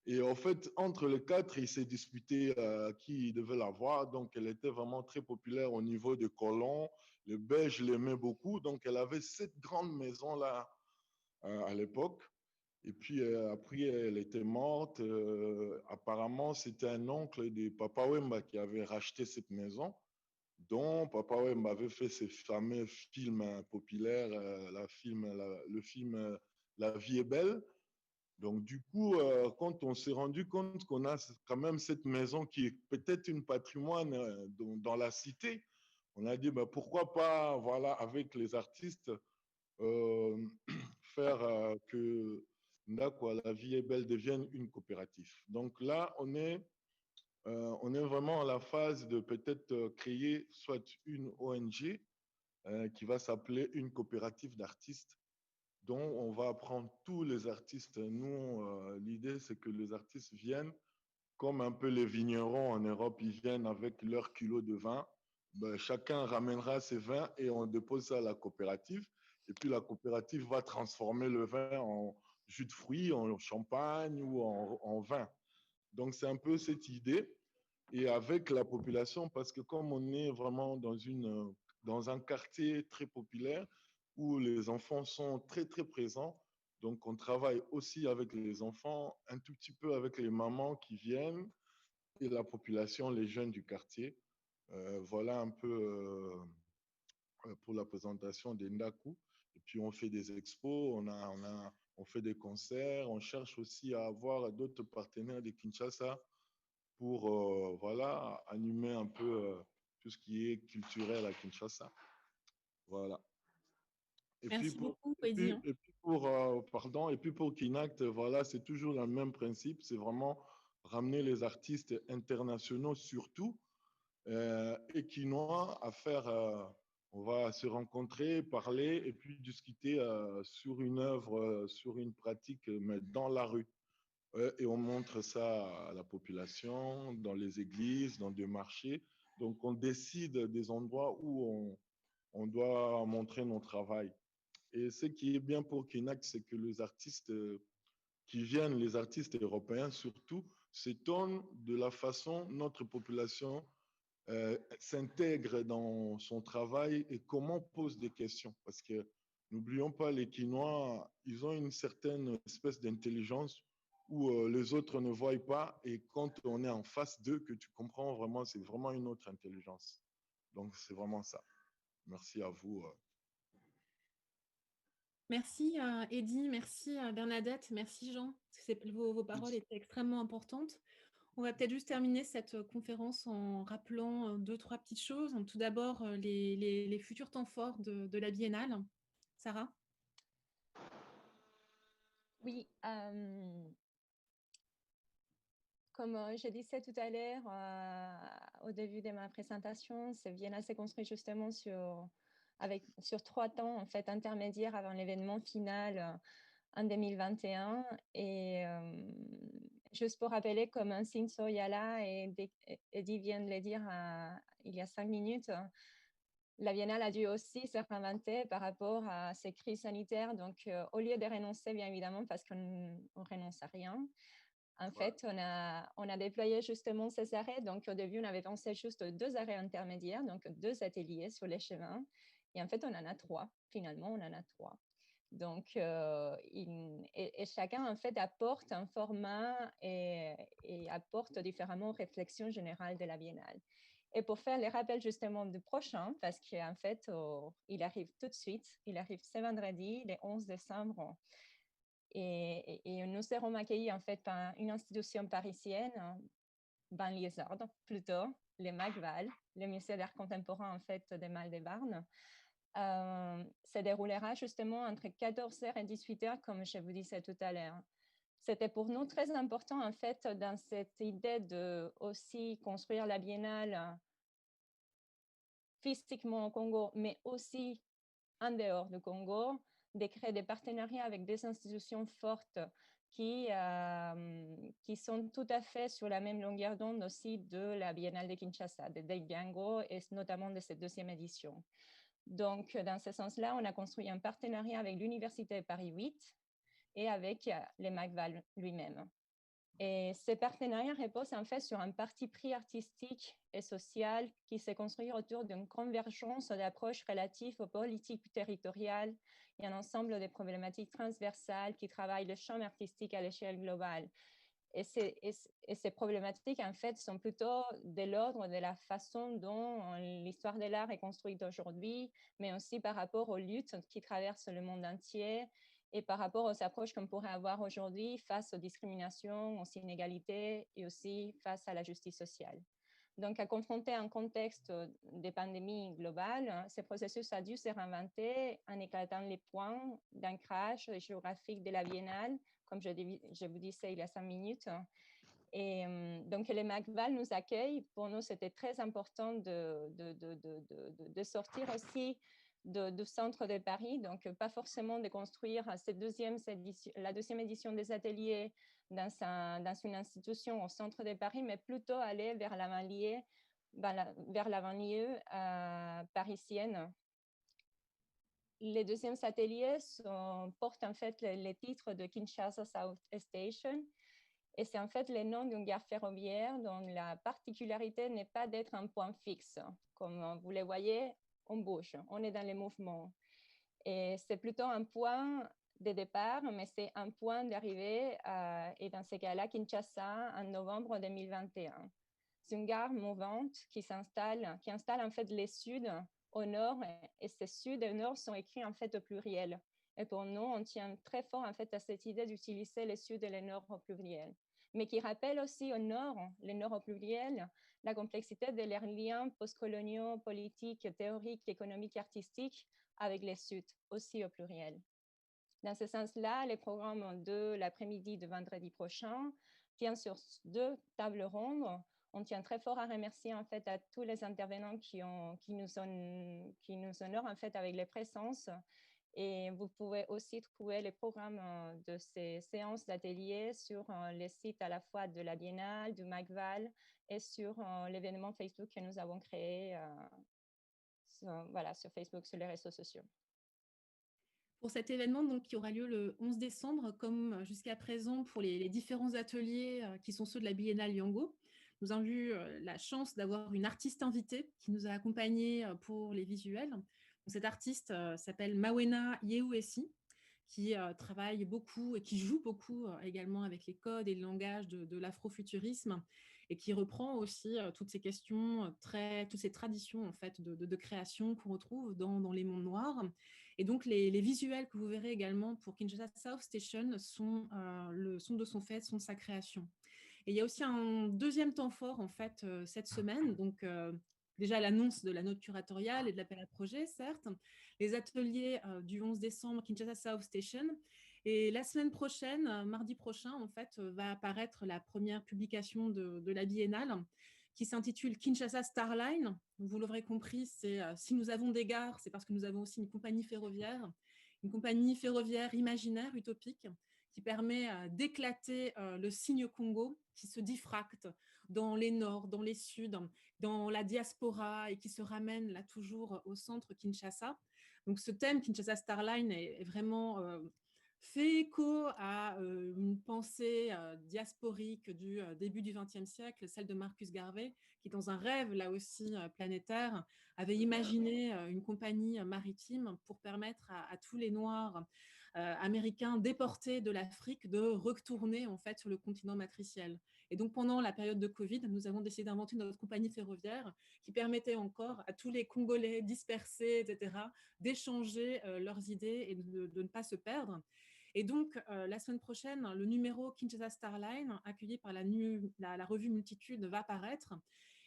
Speaker 6: Et en fait, entre les 4, il s'est disputé qui devait l'avoir. Donc, elle était vraiment très populaire au niveau de colons. Les Belges l'aimaient beaucoup. Donc, elle avait cette grande maison-là à l'époque. Et puis, après, elle était morte. Apparemment, c'était un oncle de Papa Wemba qui avait racheté cette maison, dont Papa Wemba avait fait ces fameux films populaires, le film La vie est belle. Donc, du coup, quand on s'est rendu compte qu'on a quand même cette maison qui est peut-être une patrimoine dans la cité, on a dit bah, pourquoi pas, voilà, avec les artistes, euh, faire que La vie est belle devienne une coopérative. Donc là, on est vraiment à la phase de peut-être créer soit une ONG qui va s'appeler une coopérative d'artistes dont on va apprendre tous les artistes. Nous, l'idée, c'est que les artistes viennent comme un peu les vignerons en Europe, ils viennent avec leurs kilos de vin. Ben, chacun ramènera ses vins et on dépose ça à la coopérative. Et puis la coopérative va transformer le vin en jus de fruits, en champagne ou en vin. Donc c'est un peu cette idée. Et avec la population, parce que comme on est vraiment dans un quartier très populaire où les enfants sont très, très présents, donc on travaille aussi avec les enfants, un tout petit peu avec les mamans qui viennent et la population, les jeunes du quartier. Voilà un peu pour la présentation des Ndaku. Et puis on fait des expos, on fait des concerts, on cherche aussi à avoir d'autres partenaires de Kinshasa pour voilà, animer un peu tout ce qui est culturel à Kinshasa. Voilà.
Speaker 2: Merci beaucoup, Eddy.
Speaker 6: Et puis pour Kinact, voilà, c'est toujours le même principe, c'est vraiment ramener les artistes internationaux surtout et quinois à faire, on va se rencontrer, parler et puis discuter sur une œuvre, sur une pratique, mais dans la rue. Et on montre ça à la population, dans les églises, dans des marchés. Donc, on décide des endroits où on doit montrer notre travail. Et ce qui est bien pour Kinact, c'est que les artistes qui viennent, les artistes européens surtout, s'étonnent de la façon dont notre population s'intègre dans son travail et comment pose des questions. Parce que n'oublions pas, les Quinois, ils ont une certaine espèce d'intelligence où les autres ne voient pas. Et quand on est en face d'eux, que tu comprends vraiment, c'est vraiment une autre intelligence. Donc, c'est vraiment ça. Merci à vous.
Speaker 2: Merci Eddy, merci Bernadette, merci Jean. Vos paroles étaient extrêmement importantes. On va peut-être juste terminer cette conférence en rappelant 2-3 petites choses. Tout d'abord, les futurs temps forts de la Biennale. Sarah?
Speaker 3: Oui, comme je disais tout à l'heure au début de ma présentation, ce Biennale s'est construit justement sur 3 temps en fait, intermédiaires avant l'événement final en 2021. Et juste pour rappeler, comme Signe Soyala et Eddy vient de le dire il y a 5 minutes, la Biennale a dû aussi se réinventer par rapport à ces crises sanitaires. Donc, au lieu de renoncer, bien évidemment, parce qu'on ne renonce à rien, En fait, on a déployé justement ces arrêts. Donc, au début, on avait pensé juste 2 arrêts intermédiaires, donc 2 ateliers sur les chemins. Et en fait, on en a 3. Finalement, on en a 3. Donc, et chacun, en fait, apporte un format et apporte différemment aux réflexions générales de la Biennale. Et pour faire les rappels justement du prochain, parce qu'en fait, il arrive tout de suite, il arrive ce vendredi, le 11 décembre, et nous serons accueillis en fait par une institution parisienne, banlieusarde plutôt, le MACVAL, le Musée d'art contemporain en fait de Val-de-Marne. Se déroulera justement entre 14h et 18h, comme je vous disais tout à l'heure. C'était pour nous très important en fait dans cette idée de aussi construire la Biennale physiquement au Congo, mais aussi en dehors du Congo, de créer des partenariats avec des institutions fortes qui sont tout à fait sur la même longueur d'onde aussi de la Biennale de Kinshasa, de Dave Biango et notamment de cette 2e édition. Donc, dans ce sens-là, on a construit un partenariat avec l'Université Paris 8 et avec le MACVAL lui-même. Et ces partenariats reposent en fait sur un parti pris artistique et social qui s'est construit autour d'une convergence d'approches relatives aux politiques territoriales et un ensemble de problématiques transversales qui travaillent le champ artistique à l'échelle globale. Et ces problématiques, en fait, sont plutôt de l'ordre de la façon dont l'histoire de l'art est construite aujourd'hui, mais aussi par rapport aux luttes qui traversent le monde entier et par rapport aux approches qu'on pourrait avoir aujourd'hui face aux discriminations, aux inégalités et aussi face à la justice sociale. Donc, à confronter un contexte de pandémie globale, ce processus a dû se réinventer en éclatant les points d'ancrage géographique de la Biennale, comme je vous disais il y a 5 minutes. Et donc, les MACVAL nous accueillent. Pour nous, c'était très important de sortir aussi du centre de Paris, donc pas forcément de construire la 2e édition des ateliers dans une institution au centre de Paris, mais plutôt aller vers la banlieue parisienne. Les 2e ateliers portent en fait les titres de Kinshasa South Station, et c'est en fait le nom d'une gare ferroviaire dont la particularité n'est pas d'être un point fixe. Comme vous le voyez, on bouge, on est dans les mouvements. Et c'est plutôt un point de départ, mais c'est un point d'arrivée, et dans ce cas-là, Kinshasa, en novembre 2021. C'est une gare mouvante qui installe en fait les Suds au nord, et ces Sud et nord sont écrits en fait au pluriel. Et pour nous, on tient très fort en fait à cette idée d'utiliser les Sud et les nord au pluriel, mais qui rappelle aussi au nord, les nord au pluriel, la complexité de leurs liens postcoloniaux, politiques, théoriques, économiques et artistiques avec les Sud, aussi au pluriel. Dans ce sens-là, les programmes de l'après-midi de vendredi prochain tiennent sur 2 tables rondes. On tient très fort à remercier en fait à tous les intervenants qui nous honorent en fait avec les présences. Et vous pouvez aussi trouver les programmes de ces séances d'atelier sur les sites à la fois de la Biennale, du MACVAL et sur l'événement Facebook que nous avons créé sur Facebook, sur les réseaux sociaux.
Speaker 2: Pour cet événement donc, qui aura lieu le 11 décembre, comme jusqu'à présent pour les différents ateliers qui sont ceux de la Biennale Yango, nous avons eu la chance d'avoir une artiste invitée qui nous a accompagnés pour les visuels. Donc, cette artiste s'appelle Mawena Yewesi, qui travaille beaucoup et qui joue beaucoup également avec les codes et le langage de l'afrofuturisme et qui reprend aussi toutes ces questions, toutes ces traditions en fait, de création qu'on retrouve dans les mondes noirs. Et donc, les visuels que vous verrez également pour Kinshasa South Station sont de son fait, sont de sa création. Et il y a aussi un 2e temps fort en fait cette semaine, donc déjà l'annonce de la note curatoriale et de l'appel à projet, certes, les ateliers du 11 décembre, Kinshasa South Station, et la semaine prochaine, mardi prochain, en fait, va apparaître la première publication de la Biennale qui s'intitule Kinshasa Starline. Vous l'aurez compris, c'est si nous avons des gares, c'est parce que nous avons aussi une compagnie ferroviaire imaginaire, utopique, qui permet d'éclater le signe Congo qui se diffracte dans les nords, dans les suds, dans la diaspora et qui se ramène là toujours au centre Kinshasa. Donc ce thème Kinshasa Starline est vraiment fait, écho à une pensée diasporique du début du XXe siècle, celle de Marcus Garvey, qui, dans un rêve, là aussi planétaire, avait imaginé une compagnie maritime pour permettre à tous les Noirs américains déportés de l'Afrique de retourner en fait sur le continent matriciel. Et donc, pendant la période de Covid, nous avons décidé d'inventer notre compagnie ferroviaire qui permettait encore à tous les Congolais dispersés, etc., d'échanger leurs idées et de ne pas se perdre. Et donc, la semaine prochaine, le numéro Kinshasa Starline, accueilli par la revue Multitude, va paraître.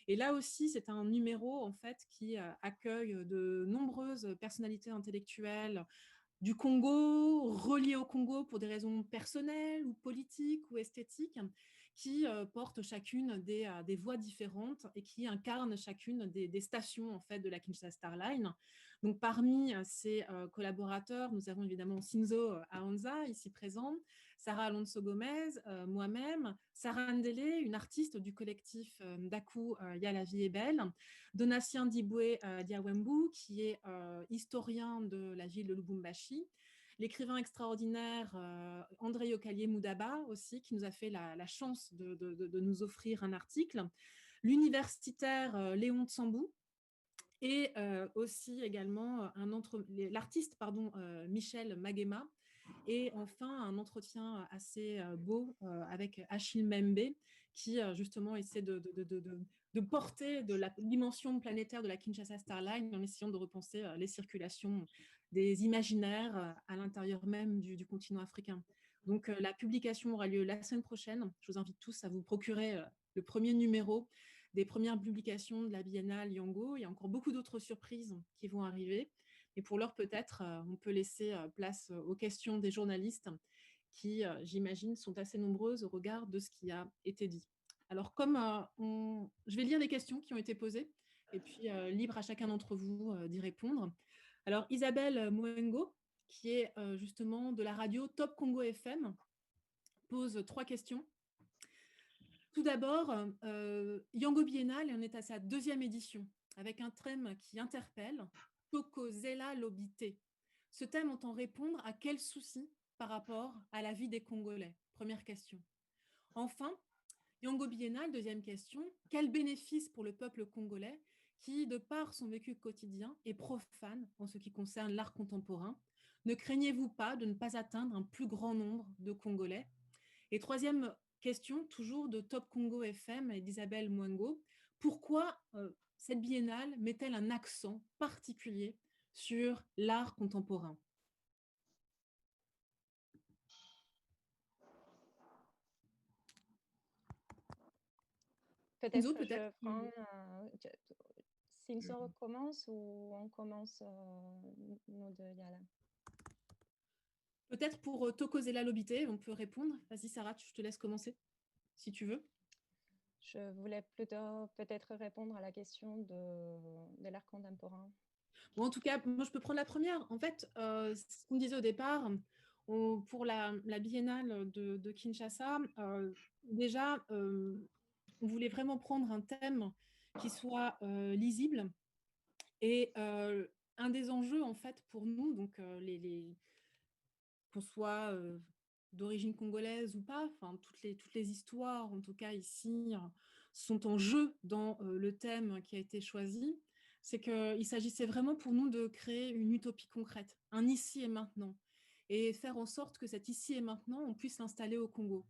Speaker 2: Et là aussi, c'est un numéro en fait qui accueille de nombreuses personnalités intellectuelles du Congo, reliées au Congo pour des raisons personnelles ou politiques ou esthétiques, qui portent chacune des voix différentes et qui incarnent chacune des stations en fait de la Kinshasa Starline. Donc parmi ces collaborateurs, nous avons évidemment Sinzo Aonza ici présent, Sarah Alonso Gomez, moi-même, Sarah Ndele, une artiste du collectif Daku Ya la vie est belle, Donatien Diboué Diawembu, qui est historien de la ville de Lubumbashi, l'écrivain extraordinaire André Yokalié Moudaba aussi, qui nous a fait la chance de nous offrir un article, l'universitaire Léon Tsambou, et aussi également l'artiste Michel Magema, et enfin un entretien assez beau avec Achille Membe, qui justement essaie de porter de la dimension planétaire de la Kinshasa Starline en essayant de repenser les circulations des imaginaires à l'intérieur même du continent africain. Donc la publication aura lieu la semaine prochaine. Je vous invite tous à vous procurer le premier numéro des premières publications de la Biennale Yango. Il y a encore beaucoup d'autres surprises qui vont arriver. Et pour l'heure, peut-être, on peut laisser place aux questions des journalistes qui, j'imagine, sont assez nombreuses au regard de ce qui a été dit. Alors, comme je vais lire les questions qui ont été posées, et puis libre à chacun d'entre vous d'y répondre. Alors, Isabelle Mouengo, qui est justement de la radio Top Congo FM, pose 3 questions. Tout d'abord, Yango Biennale en est à sa 2e édition, avec un thème qui interpelle, Tokozela Lobité. Ce thème entend répondre à quel souci par rapport à la vie des Congolais? Première question. Enfin, Yango Biennale, 2e question, quel bénéfice pour le peuple congolais qui, de par son vécu quotidien, est profane en ce qui concerne l'art contemporain? Ne craignez-vous pas de ne pas atteindre un plus grand nombre de Congolais? Et 3e question, toujours de Top Congo FM et d'Isabelle Mouengo, pourquoi cette biennale met-elle un accent particulier sur l'art contemporain?
Speaker 3: Peut-être que je prends... Sinzo recommence ou on commence nous deux, Yala?
Speaker 2: Peut-être pour Tokozela Lobité, on peut répondre. Vas-y Sarah, je te laisse commencer, si tu veux.
Speaker 3: Je voulais plutôt peut-être répondre à la question de l'art contemporain.
Speaker 2: Bon, en tout cas, moi je peux prendre la première. En fait, ce qu'on disait au départ, pour la biennale de Kinshasa, déjà, on voulait vraiment prendre un thème qui soit lisible. Et un des enjeux, en fait, pour nous, donc qu'on soit d'origine congolaise ou pas, enfin toutes les histoires, en tout cas ici, sont en jeu dans le thème qui a été choisi. C'est qu'il s'agissait vraiment pour nous de créer une utopie concrète, un ici et maintenant, et faire en sorte que cet ici et maintenant, on puisse l'installer au Congo.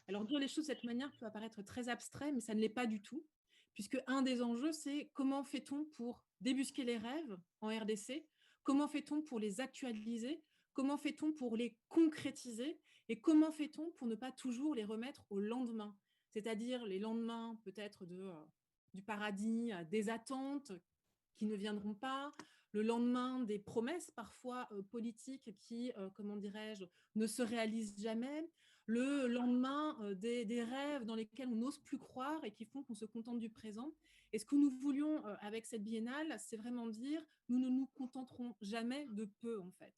Speaker 2: Alors dire les choses de cette manière peut apparaître très abstrait, mais ça ne l'est pas du tout, puisque un des enjeux, c'est comment fait-on pour débusquer les rêves en RDC, comment fait-on pour les actualiser, comment fait-on pour les concrétiser, et comment fait-on pour ne pas toujours les remettre au lendemain, c'est-à-dire les lendemains peut-être du paradis, des attentes qui ne viendront pas, le lendemain des promesses parfois politiques qui, comment dirais-je, ne se réalisent jamais, le lendemain des rêves dans lesquels on n'ose plus croire et qui font qu'on se contente du présent. Et ce que nous voulions avec cette biennale, c'est vraiment dire, nous ne nous contenterons jamais de peu, en fait.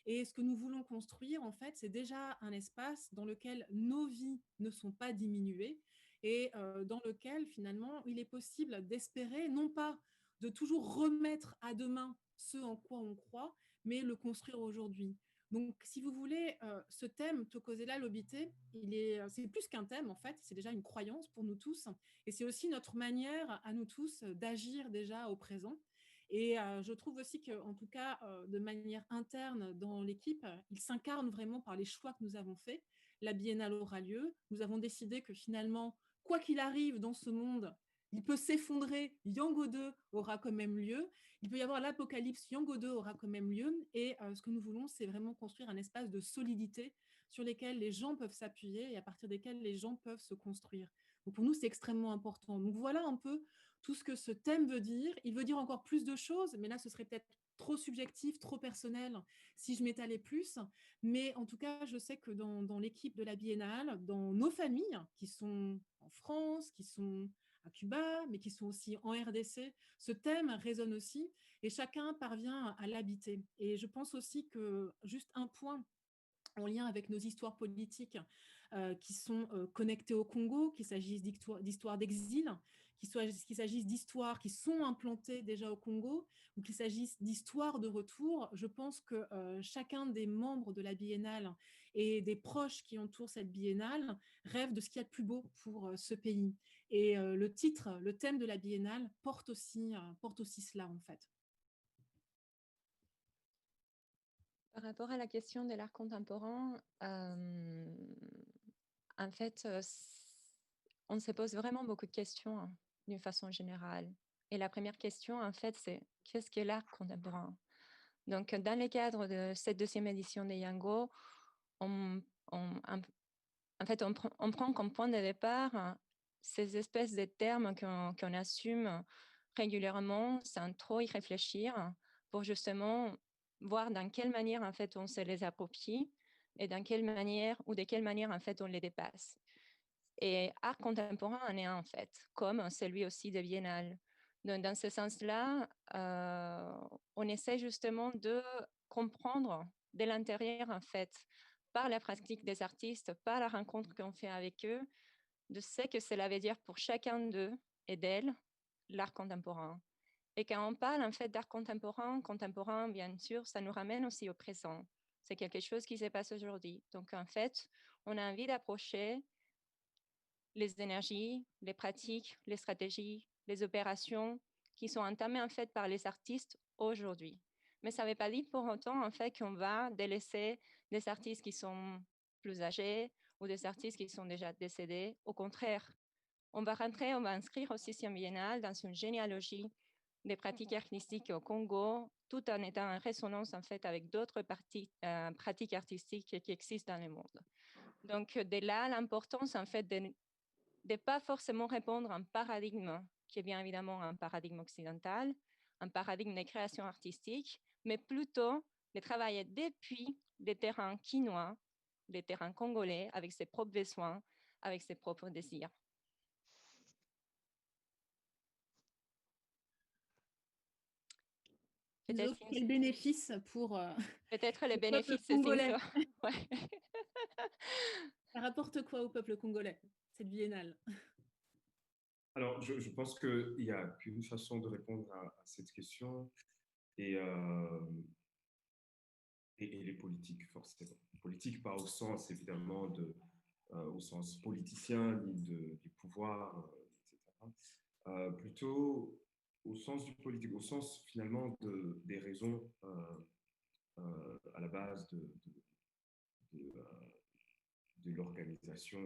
Speaker 2: Et ce que nous voulons construire, en fait, c'est déjà un espace dans lequel nos vies ne sont pas diminuées et dans lequel, finalement, il est possible d'espérer, non pas de toujours remettre à demain ce en quoi on croit, mais le construire aujourd'hui. Donc, si vous voulez, ce thème, Thokozela Lobité, c'est plus qu'un thème, en fait, c'est déjà une croyance pour nous tous, et c'est aussi notre manière à nous tous d'agir déjà au présent. Et je trouve aussi qu'en tout cas, de manière interne dans l'équipe, il s'incarne vraiment par les choix que nous avons faits. La biennale aura lieu. Nous avons décidé que finalement, quoi qu'il arrive dans ce monde, il peut s'effondrer, Yango 2 aura quand même lieu. Il peut y avoir l'apocalypse, Yango 2 aura quand même lieu. Et ce que nous voulons, c'est vraiment construire un espace de solidité sur lesquels les gens peuvent s'appuyer et à partir desquels les gens peuvent se construire. Donc pour nous, c'est extrêmement important. Donc voilà un peu tout ce que ce thème veut dire. Il veut dire encore plus de choses, mais là, ce serait peut-être trop subjectif, trop personnel si je m'étalais plus. Mais en tout cas, je sais que dans l'équipe de la Biennale, dans nos familles qui sont en France, qui sont à Cuba, mais qui sont aussi en RDC, ce thème résonne aussi et chacun parvient à l'habiter. Et je pense aussi que juste un point en lien avec nos histoires politiques qui sont connectées au Congo, qu'il s'agisse d'histoires d'exil, qu'il s'agisse d'histoires qui sont implantées déjà au Congo, ou qu'il s'agisse d'histoires de retour. Je pense que chacun des membres de la Biennale et des proches qui entourent cette Biennale rêvent de ce qu'il y a de plus beau pour ce pays. Et le titre, le thème de la Biennale porte aussi cela, en fait.
Speaker 3: Par rapport à la question de l'art contemporain, en fait, on se pose vraiment beaucoup de questions hein, d'une façon générale. Et la première question, en fait, c'est qu'est-ce que l'art contemporain? Donc, dans le cadre de cette deuxième édition de Yango, en fait, on prend comme point de départ ces espèces de termes qu'on assume régulièrement sans trop y réfléchir pour justement voir dans quelle manière, en fait, on se les approprie et dans quelle manière ou de quelle manière, en fait, on les dépasse. Et art contemporain en est un, en fait, comme celui aussi de Biennale. Donc, dans ce sens-là, on essaie justement de comprendre de l'intérieur, en fait, par la pratique des artistes, par la rencontre qu'on fait avec eux, de ce que cela veut dire pour chacun d'eux et d'elles, l'art contemporain. Et quand on parle en fait d'art contemporain, bien sûr, ça nous ramène aussi au présent. C'est quelque chose qui se passe aujourd'hui. Donc en fait, on a envie d'approcher les énergies, les pratiques, les stratégies, les opérations qui sont entamées en fait par les artistes aujourd'hui. Mais ça ne veut pas dire pour autant en fait qu'on va délaisser des artistes qui sont plus âgés ou des artistes qui sont déjà décédés. Au contraire, on va inscrire aussi cette biennale dans une généalogie des pratiques artistiques au Congo, tout en étant en résonance en fait avec d'autres pratiques artistiques qui existent dans le monde. Donc de là l'importance en fait de pas forcément répondre à un paradigme qui est bien évidemment un paradigme occidental, un paradigme de création artistique, mais plutôt de travailler depuis les terrains quinois, les terrains congolais, avec ses propres besoins, avec ses propres désirs.
Speaker 2: Quel bénéfice pour
Speaker 3: peut-être les
Speaker 2: le
Speaker 3: bénéfices
Speaker 2: congolais.
Speaker 3: Ouais.
Speaker 2: Ça rapporte quoi au peuple congolais, cette biennale?
Speaker 1: Alors, je pense qu'il n'y a qu'une façon de répondre à cette question et les politiques, forcément. Politique, pas au sens, évidemment, au sens politicien, ni du pouvoir, etc. Plutôt au sens du politique, au sens, finalement, des raisons à la base de l'organisation,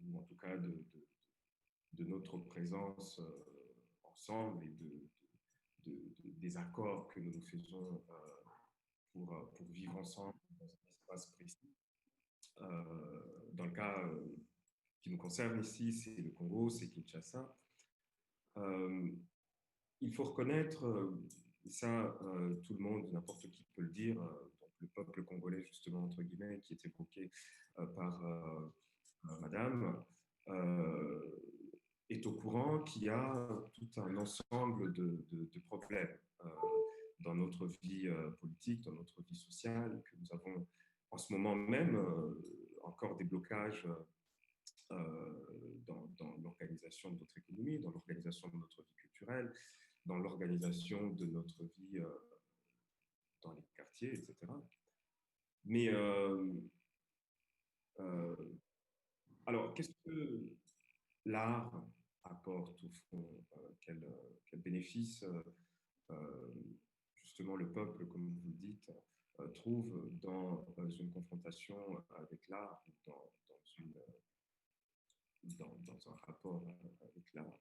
Speaker 1: ou en tout cas de notre présence ensemble et des accords que nous faisons pour vivre ensemble dans un espace précis. Dans le cas qui nous concerne ici, c'est le Congo, c'est Kinshasa. Il faut reconnaître, ça, tout le monde, n'importe qui peut le dire, donc le peuple congolais, justement, entre guillemets, qui est évoqué par Madame, est au courant qu'il y a tout un ensemble de problèmes dans notre vie politique, dans notre vie sociale, que nous avons en ce moment même encore des blocages dans l'organisation de notre économie, dans l'organisation de notre vie culturelle, dans l'organisation de notre vie dans les quartiers, etc. Mais alors, qu'est-ce que l'art apporte au fond? Quel bénéfice justement le peuple, comme vous le dites, trouve dans une confrontation avec l'art, dans un rapport avec l'art?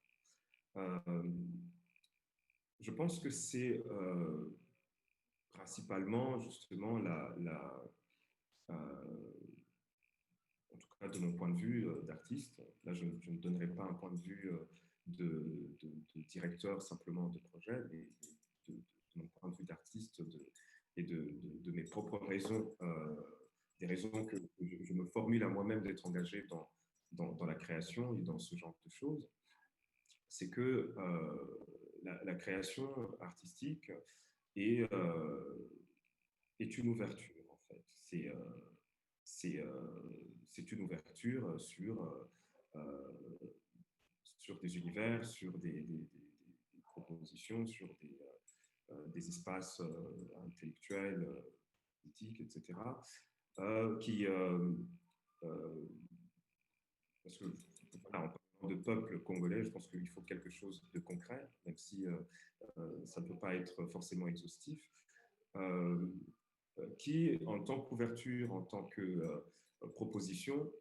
Speaker 1: Je pense que c'est principalement justement en tout cas de mon point de vue d'artiste. Là, je ne donnerai pas un point de vue de directeur simplement de projet, mais de mon point de vue d'artiste et de mes propres raisons, des raisons que je me formule à moi-même d'être engagé dans la création et dans ce genre de choses. C'est que la création artistique est, est une ouverture, en fait. C'est une ouverture sur des univers, sur des propositions, sur des espaces intellectuels, politiques, etc., qui, parce que voilà, en parlant de peuple congolais, je pense qu'il faut quelque chose de concret, même si ça ne peut pas être forcément exhaustif, qui, en tant qu'ouverture, en tant que proposition,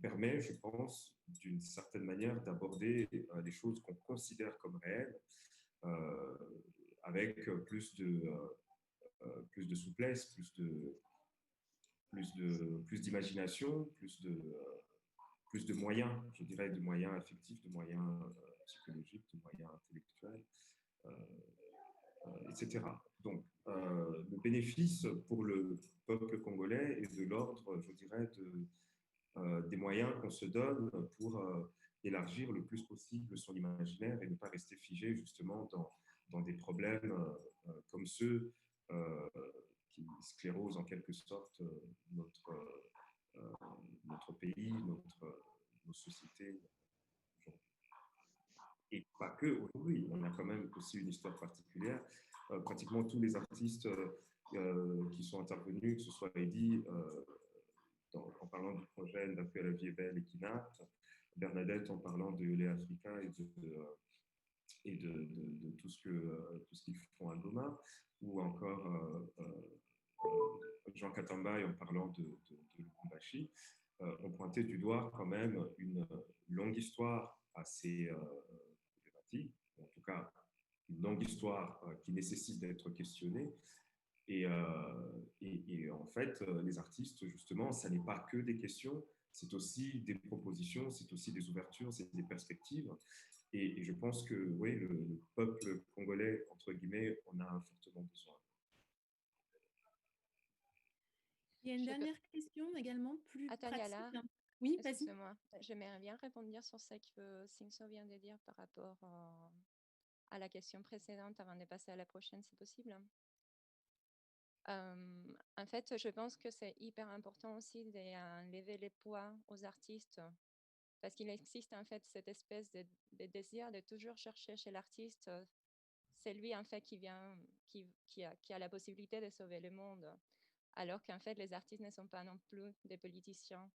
Speaker 1: permet, je pense, d'une certaine manière d'aborder les choses qu'on considère comme réelles euh, avec plus de souplesse, plus d'imagination, plus de moyens, je dirais, de moyens affectifs, de moyens psychologiques, de moyens intellectuels, etc. Donc, le bénéfice pour le peuple congolais est de l'ordre, je dirais, des moyens qu'on se donne pour élargir le plus possible son imaginaire et ne pas rester figé justement dans des problèmes comme ceux qui sclérosent en quelque sorte notre pays, nos sociétés. Et pas que aujourd'hui, on a quand même aussi une histoire particulière. Pratiquement tous les artistes qui sont intervenus, que ce soit Eddy, en parlant du projet D'après la vie est belle et Kinat, Bernadette en parlant de Léa Africa et de tout ce qu'ils font à Goma, ou encore Jean Katambaye en parlant de Lubumbashi, ont pointé du doigt quand même une longue histoire assez problématique, en tout cas une longue histoire qui nécessite d'être questionnée. Et en fait, les artistes, justement, ça n'est pas que des questions, c'est aussi des propositions, c'est aussi des ouvertures, c'est des perspectives. Et je pense que oui, le peuple congolais, entre guillemets, en a fortement besoin.
Speaker 2: Il y a une dernière question également, plus
Speaker 3: Attends,
Speaker 2: pratique.
Speaker 3: Yala,
Speaker 2: Oui, vas-y.
Speaker 3: excuse-moi, j'aimerais bien répondre sur ce que Singso vient de dire par rapport à la question précédente avant de passer à la prochaine, c'est possible? En fait, je pense que c'est hyper important aussi d'enlever les poids aux artistes parce qu'il existe en fait cette espèce de désir de toujours chercher chez l'artiste, c'est lui en fait qui a la possibilité de sauver le monde, alors qu'en fait les artistes ne sont pas non plus des politiciens.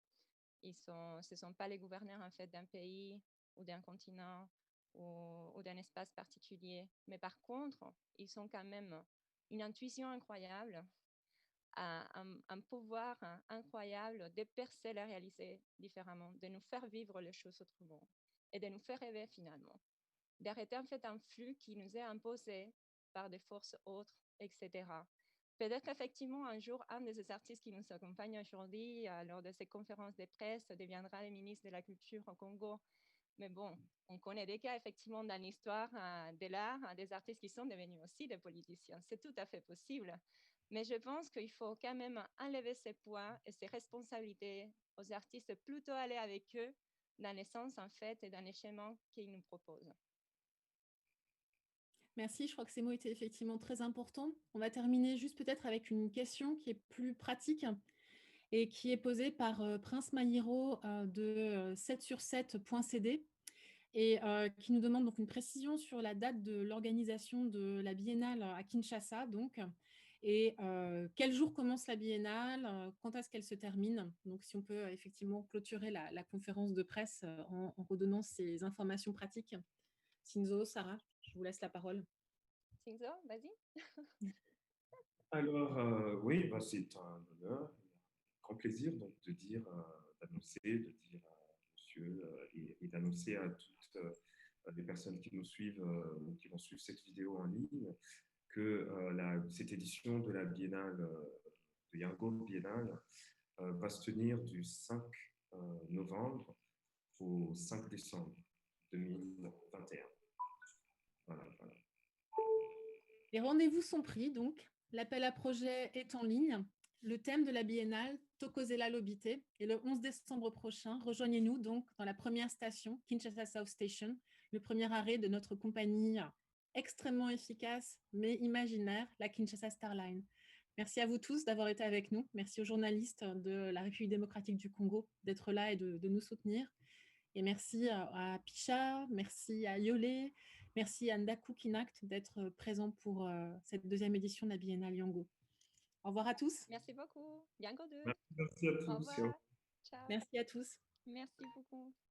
Speaker 3: Ce ne sont pas les gouverneurs en fait d'un pays ou d'un continent ou d'un espace particulier. Mais par contre, ils ont quand même une intuition incroyable, un pouvoir incroyable de percer la réalité différemment, de nous faire vivre les choses autrement et de nous faire rêver finalement. D'arrêter en fait un flux qui nous est imposé par des forces autres, etc. Peut-être qu'effectivement, un jour, un de ces artistes qui nous accompagne aujourd'hui lors de ces conférences de presse deviendra le ministre de la Culture au Congo. Mais bon, on connaît des cas, effectivement, dans l'histoire de l'art, des artistes qui sont devenus aussi des politiciens. C'est tout à fait possible. Mais je pense qu'il faut quand même enlever ces poids et ces responsabilités aux artistes, plutôt aller avec eux dans les sens, en fait, et dans les schémas qu'ils nous proposent.
Speaker 2: Merci, je crois que ces mots étaient effectivement très importants. On va terminer juste peut-être avec une question qui est plus pratique et qui est posée par Prince Mayiro de 7sur7.cd et qui nous demande donc une précision sur la date de l'organisation de la biennale à Kinshasa. Donc, Et quel jour commence la biennale? Quand est-ce qu'elle se termine? Donc, si on peut effectivement clôturer la conférence de presse en redonnant ces informations pratiques. Cinzo, Sarah, je vous laisse la parole.
Speaker 3: Cinzo, vas-y.
Speaker 1: Alors, oui, bah, c'est un honneur, un grand plaisir donc, de dire, d'annoncer, de dire à monsieur et d'annoncer à toutes les personnes qui nous suivent, qui vont suivre cette vidéo en ligne, que cette édition de la Biennale, de Yango Biennale, va se tenir du 5 novembre au 5 décembre 2021. Voilà, voilà.
Speaker 2: Les rendez-vous sont pris, donc. L'appel à projet est en ligne. Le thème de la biennale, Thokozela Lobité. Et le 11 décembre prochain, rejoignez-nous donc dans la première station, Kinshasa South Station, le premier arrêt de notre compagnie extrêmement efficace, mais imaginaire, la Kinshasa Starline. Merci à vous tous d'avoir été avec nous. Merci aux journalistes de la République démocratique du Congo d'être là et de nous soutenir. Et merci à Picha, merci à Yolé, merci à Ndaku Kinact d'être présent pour cette deuxième édition de la Biennale Yango. Au revoir à tous.
Speaker 3: Merci beaucoup. Yango 2.
Speaker 1: Merci à tous.
Speaker 3: Au revoir. Ciao.
Speaker 2: Merci à tous.
Speaker 3: Merci beaucoup.